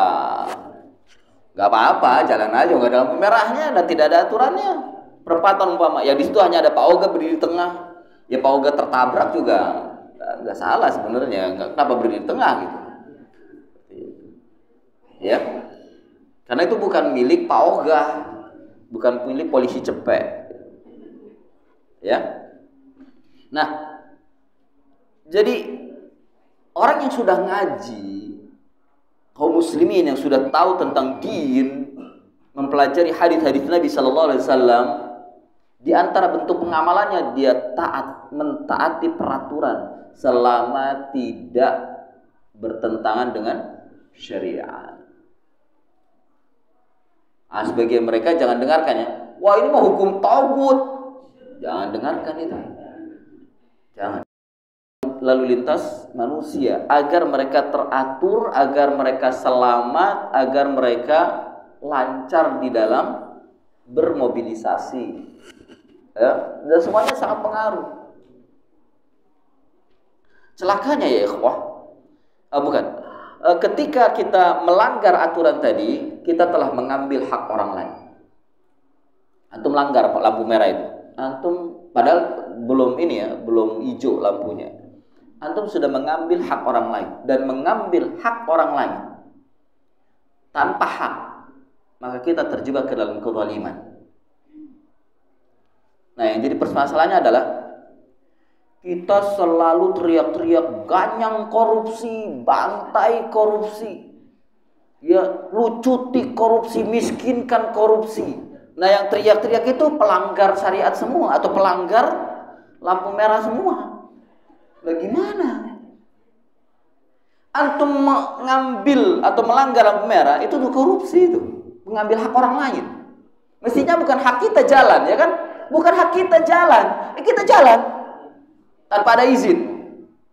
nggak apa-apa, jalan aja nggak ada lampu merahnya dan tidak ada aturannya. Perempatan umpama ya di situ hanya ada Pak Oga berdiri di tengah. Ya Pak Oga tertabrak juga nggak salah sebenarnya, kenapa berdiri di tengah gitu. Ya, karena itu bukan milik Pak Oga, bukan milik polisi cepet. Ya, nah, jadi orang yang sudah ngaji, kaum muslimin yang sudah tahu tentang din, mempelajari hadis-hadis Nabi Sallallahu Alaihi Wasallam, di antara bentuk pengamalannya dia mentaati peraturan selama tidak bertentangan dengan syariat. Nah, sebagian mereka jangan dengarkan ya. Wah ini mah hukum tagut. Jangan dengarkan itu. Jangan. Lalu lintas manusia agar mereka teratur, agar mereka selamat, agar mereka lancar di dalam bermobilisasi. Ya, dan semuanya sangat pengaruh. Celakanya ya ikhwah, ketika kita melanggar aturan tadi, kita telah mengambil hak orang lain. Antum melanggar lampu merah itu, antum padahal belum hijau lampunya. Antum sudah mengambil hak orang lain dan mengambil hak orang lain tanpa hak, maka kita terjebak ke dalam kezaliman. Nah, yang jadi permasalahannya adalah kita selalu teriak-teriak ganyang korupsi, bantai korupsi, ya lucuti korupsi, miskinkan korupsi. Nah, yang teriak-teriak itu pelanggar syariat semua atau pelanggar lampu merah semua. Bagaimana? Antum mengambil atau melanggar lampu merah itu tuh korupsi itu, mengambil hak orang lain. Mestinya bukan hak kita jalan, ya kan? bukan hak kita jalan. Kita jalan tanpa ada izin.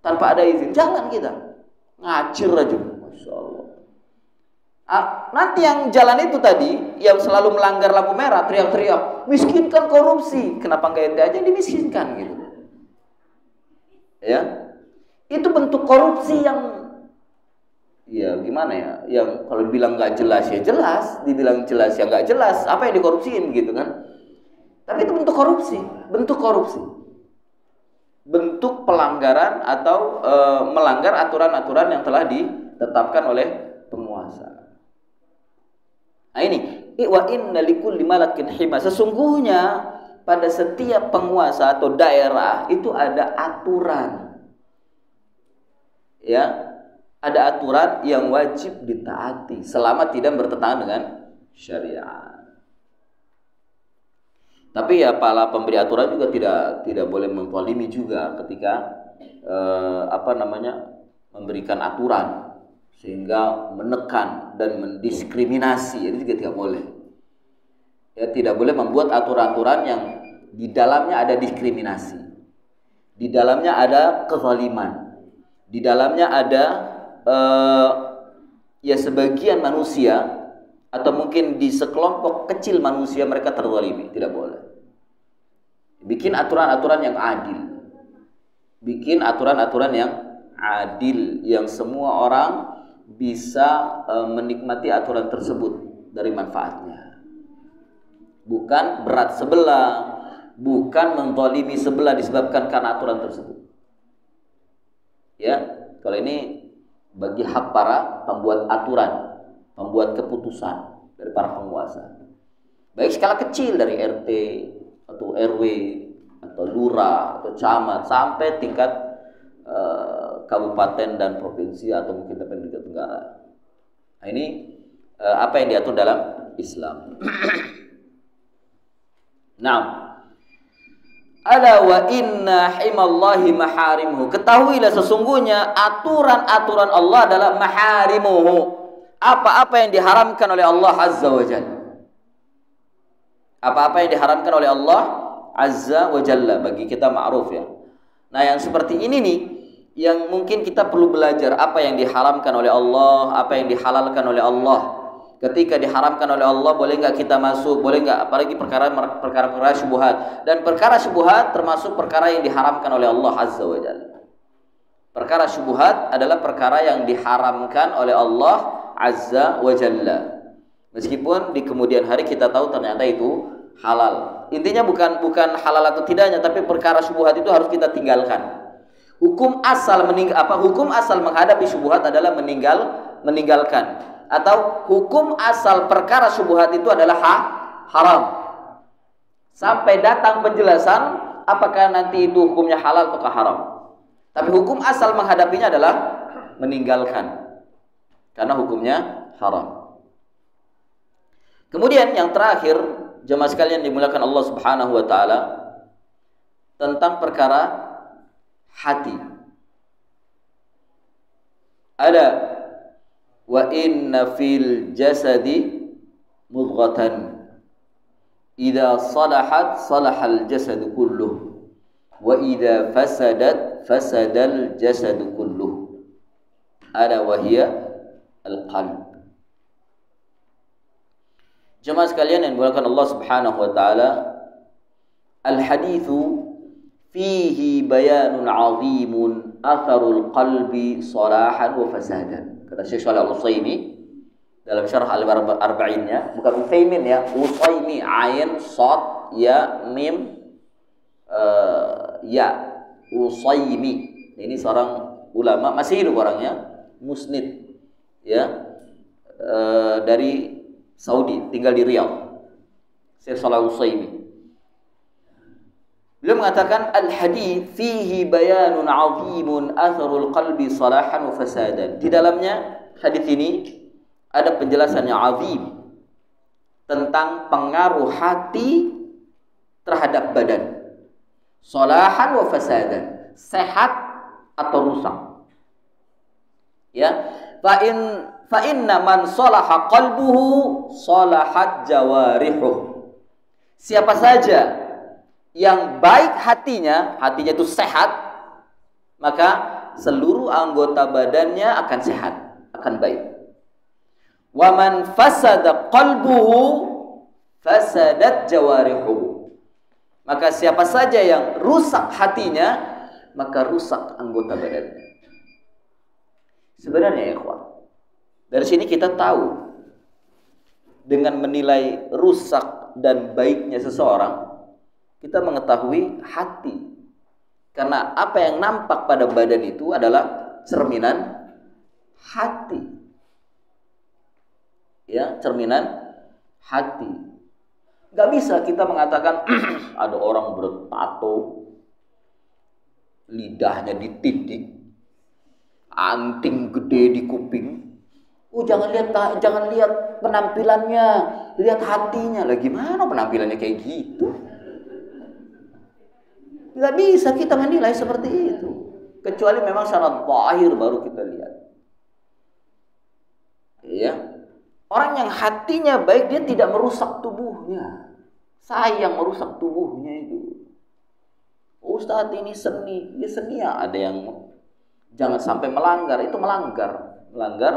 Tanpa ada izin, jalan kita. Ngacir aja. Masya Allah. Nanti yang jalan itu tadi, yang selalu melanggar lampu merah, teriak-teriak, miskinkan korupsi. Kenapa nggak ente aja yang dimiskinkan gitu? Ya, itu bentuk korupsi yang, ya gimana ya? Yang kalau dibilang nggak jelas ya jelas, dibilang jelas ya nggak jelas. Apa yang dikorupsiin gitu kan? Tapi itu bentuk korupsi, bentuk pelanggaran atau melanggar aturan-aturan yang telah ditetapkan oleh penguasa. Nah ini, wa inna likulli malakin hima. Sesungguhnya pada setiap penguasa atau daerah itu ada aturan. Ya, ada aturan yang wajib ditaati selama tidak bertentangan dengan syariat. Tapi ya para pemberi aturan juga tidak boleh menzalimi juga ketika memberikan aturan sehingga menekan dan mendiskriminasi, itu juga tidak boleh. Ya, tidak boleh membuat aturan-aturan yang di dalamnya ada diskriminasi, di dalamnya ada kezaliman, di dalamnya ada ya sebagian manusia atau mungkin di sekelompok kecil manusia mereka terzalimi. Tidak boleh. Bikin aturan-aturan yang adil, bikin aturan-aturan yang adil, yang semua orang bisa menikmati aturan tersebut dari manfaatnya. Bukan berat sebelah, bukan menzalimi sebelah disebabkan karena aturan tersebut. Ya, kalau ini bagi hak para pembuat aturan, pembuat keputusan dari para penguasa. Baik skala kecil dari RT atau RW atau lurah atau camat sampai tingkat kabupaten dan provinsi atau mungkin tingkat negara. Nah, ini apa yang diatur dalam Islam. Nah, ala wa inna himallahi maharimuhu. Ketahuilah sesungguhnya aturan-aturan Allah adalah maharimuhu. Apa-apa yang diharamkan oleh Allah Azza wa Jalla. Apa-apa yang diharamkan oleh Allah Azza wa Jalla, bagi kita ma'ruf ya. Nah, yang seperti ini nih yang mungkin kita perlu belajar, apa yang diharamkan oleh Allah, apa yang dihalalkan oleh Allah. Ketika diharamkan oleh Allah, boleh nggak kita masuk, boleh nggak, apalagi perkara syubhat. Dan perkara syubhat termasuk perkara yang diharamkan oleh Allah Azza wa Jalla. Perkara syubhat adalah perkara yang diharamkan oleh Allah Azza wa Jalla. Meskipun di kemudian hari kita tahu ternyata itu halal. Intinya bukan halal atau tidaknya, tapi perkara syubhat itu harus kita tinggalkan. Hukum asal menghadapi syubhat adalah meninggalkan. Atau hukum asal perkara syubhat itu adalah haram. Sampai datang penjelasan apakah nanti itu hukumnya halal atau haram. Tapi hukum asal menghadapinya adalah meninggalkan, karena hukumnya haram. Kemudian yang terakhir, jemaah sekalian dimuliakan Allah Subhanahu wa taala, tentang perkara hati. Ada wa inna fil jasadi mudghatan idza salahat salahal jasadu kulluh wa idza fasadat fasadal jasadu kulluh. Ada wa hiya al-qalb. Jemaah sekalian yang dimuliakan Allah Subhanahu wa taala, al-haditsu fihi bayanun 'azimun atharul qalbi salahan wa fasadan. Kata Syekh Shalih Al-Utsaimin dalam syarah Al-Arba'innya, bukan Utsaimin ya, Utsaimin, ain sad ya mim ya, Utsaimin. Ini seorang ulama, masih hidup orangnya, musnid ya, dari Saudi, tinggal di Riyadh. Syekh Shalih Al-Utsaimin beliau mengatakan al-hadits fihi bayanun 'azimun atharul qalbi salahan wa fasadan. Di dalamnya hadis ini ada penjelasan yang azim tentang pengaruh hati terhadap badan. Salahan wa fasadan, sehat atau rusak. Ya, fa inna man salaha qalbuhu salahat jawarihuh. Siapa saja yang baik hatinya itu sehat, maka seluruh anggota badannya akan sehat, akan baik. Wa man fasada qalbuhu fasadat jawarihu. Maka siapa saja yang rusak hatinya, maka rusak anggota badannya. Sebenarnya ya ikhwan, dari sini kita tahu dengan menilai rusak dan baiknya seseorang, kita mengetahui hati. Karena apa yang nampak pada badan itu adalah cerminan hati. Ya, cerminan hati. Gak bisa kita mengatakan ada orang bertato, lidahnya dititik, anting gede di kuping. Jangan lihat penampilannya, lihat hatinya. Lah gimana penampilannya kayak gitu? Tidak bisa kita menilai seperti itu. Kecuali memang syarat zahir baru kita lihat. Ya. Orang yang hatinya baik, dia tidak merusak tubuhnya. Sayang merusak tubuhnya itu. Ustadz ini seni. Ya seni ya, ada yang jangan sampai melanggar. Itu melanggar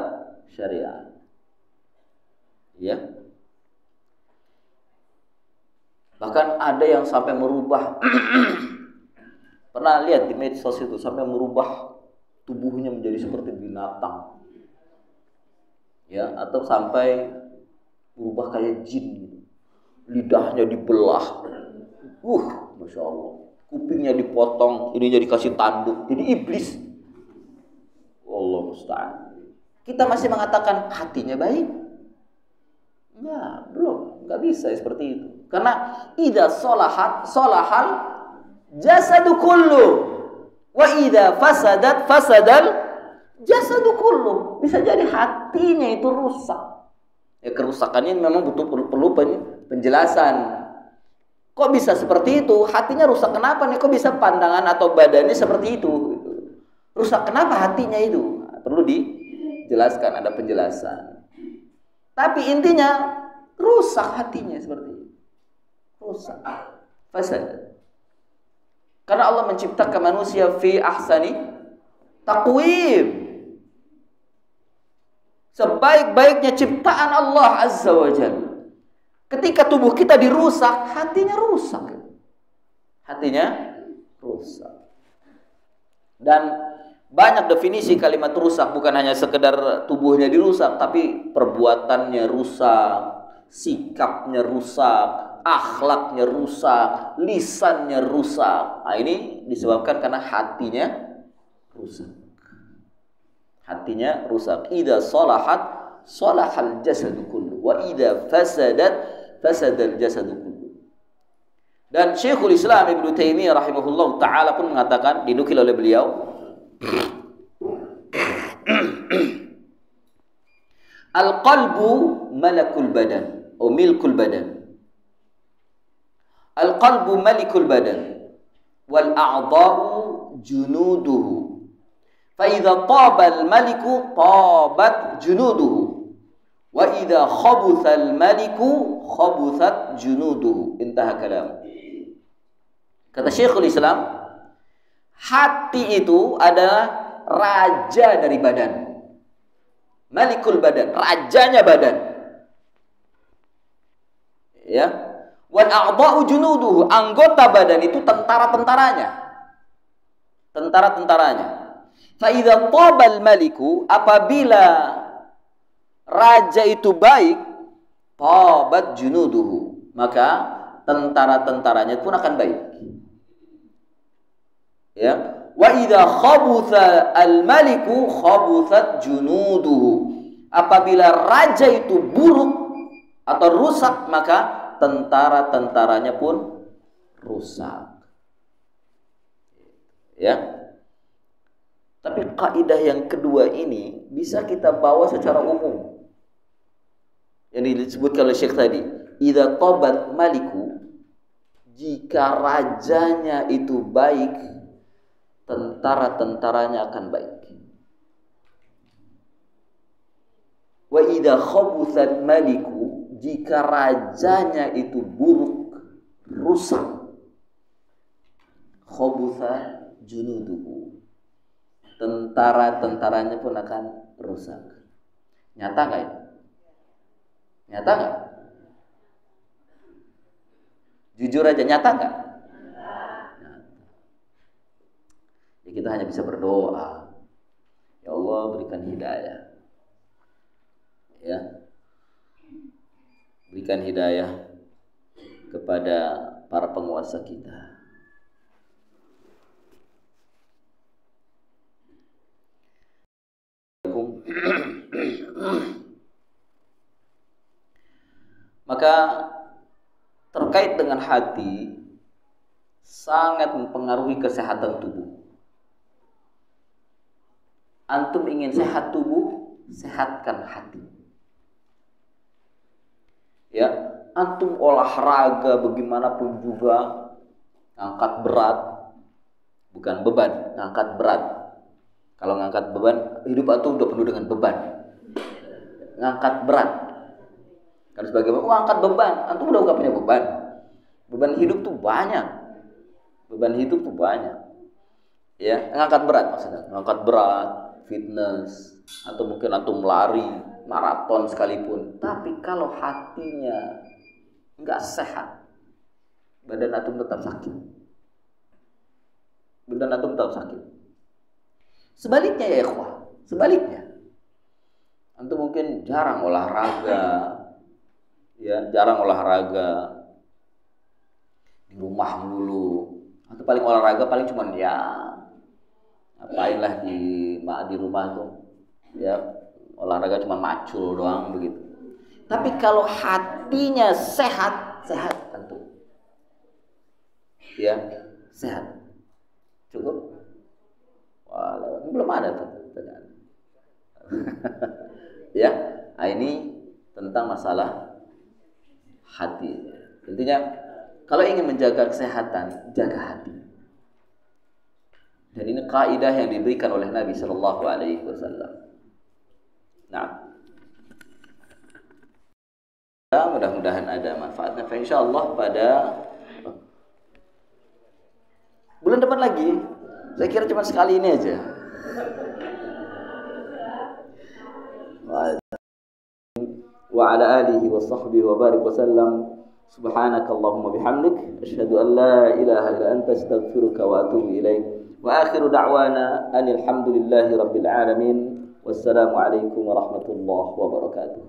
syariat. Ya. Bahkan ada yang sampai merubah. Pernah lihat di medsos itu, sampai merubah tubuhnya menjadi seperti binatang. Ya, atau sampai berubah kayak jin gitu. Lidahnya dibelah. Masya Allah. Kupingnya dipotong, ininya dikasih tanduk. Jadi iblis. Allah musta'an. Kita masih mengatakan hatinya baik? Belum. Enggak bisa seperti itu. Karena idza solahal jasadu kullu, wa idza fasadal jasadu kullu. Bisa jadi hatinya itu rusak. Ya, kerusakannya memang perlu penjelasan. Kok bisa seperti itu? Hatinya rusak kenapa nih? Kok bisa pandangan atau badannya seperti itu? Rusak kenapa hatinya itu? Perlu dijelaskan, ada penjelasan. Tapi intinya rusak hatinya seperti itu. Rusak. Fasad. Karena Allah menciptakan manusia fi ahsani taqwim. Sebaik-baiknya ciptaan Allah Azza wa Jalla. Ketika tubuh kita dirusak, hatinya rusak. Hatinya rusak. Dan banyak definisi kalimat rusak, bukan hanya sekedar tubuhnya dirusak, tapi perbuatannya rusak, sikapnya rusak, akhlaknya rusak, lisannya rusak. Ini disebabkan karena hatinya rusak. Hatinya rusak. Idza salahat salahal jasadu kullu wa idza fasadal jasadu kullu. Dan Syekhul Islam Ibnu Taimiyah rahimahullah taala pun mengatakan, dinukil oleh beliau, al-qalbu malakul badan atau milkul badan. Al-qalbu malikul badan wal a'dha'u junuduhu. Fa idza taba al-maliku tabat junuduhu wa idza khabutha al-maliku khabuthat junuduhu. Intaha kalam. Kata Syekhul Islam, hati itu adalah raja dari badan. Malikul badan, rajanya badan. Ya. Wal a'dha'u junuduhu, anggota badan itu tentara-tentaranya. Tentara-tentaranya. Fa idza tabal maliku, apabila raja itu baik, tabat junuduhu, maka tentara-tentaranya pun akan baik. Ya. Wa idza khabutha al-maliku khabuthat junuduhu. Apabila raja itu buruk atau rusak, maka tentara-tentaranya pun rusak. Ya. Tapi kaidah yang kedua ini bisa kita bawa secara umum. Yang disebutkan oleh Syekh tadi, idza tabat maliku, jika rajanya itu baik, tentara-tentaranya akan baik. Wa idza khabuthat maliku, jika rajanya itu buruk, rusak, Khobutha junuduhu. Tentara-tentaranya pun akan rusak. Nyata nggak ini? Nyata nggak? Jujur aja, nyata nggak? Ya kita hanya bisa berdoa. Ya Allah berikan hidayah. Ya. Berikan hidayah kepada para penguasa kita. Maka terkait dengan hati sangat mempengaruhi kesehatan tubuh. Antum ingin sehat tubuh, sehatkan hati. Ya, antum olahraga bagaimanapun juga, ngangkat berat, bukan beban, ngangkat berat. Kalau ngangkat beban, hidup antum udah penuh dengan beban. Ngangkat berat. Kalau sebagai angkat beban, antum udah gak punya beban. Beban hidup tuh banyak. Beban hidup tuh banyak. Ya, ngangkat berat maksudnya. Ngangkat berat, fitness, atau mungkin antum lari, maraton sekalipun. Tapi kalau hatinya nggak sehat, badan antum tetap sakit. Badan antum tetap sakit. Sebaliknya ya ikhwah, sebaliknya. Antum mungkin jarang olahraga, ya jarang olahraga, di rumah dulu, atau paling olahraga paling cuman ya ngapain lah di rumah tuh, ya olahraga cuma macul doang begitu. Tapi kalau hatinya sehat tentu, ya sehat, cukup. Wah, belum ada tuh pertanyaan. Ya, nah ini tentang masalah hati. Intinya kalau ingin menjaga kesehatan, jaga hati. Dan ini kaidah yang diberikan oleh Nabi Shallallahu Alaihi Wasallam. Nah, mudah-mudahan ada manfaatnya. Insyaallah pada bulan depan lagi. Saya kira cuma sekali ini aja. Wa ala alihi wa sahbihi wa barik wa sallam. Subhanakallahumma bihamdik asyhadu an la ilaha illa anta astaghfiruka wa atubu ilaik. Wa akhiru da'wana anil hamdulillahi rabbil alamin. Wassalamu alaikum warahmatullahi wabarakatuh.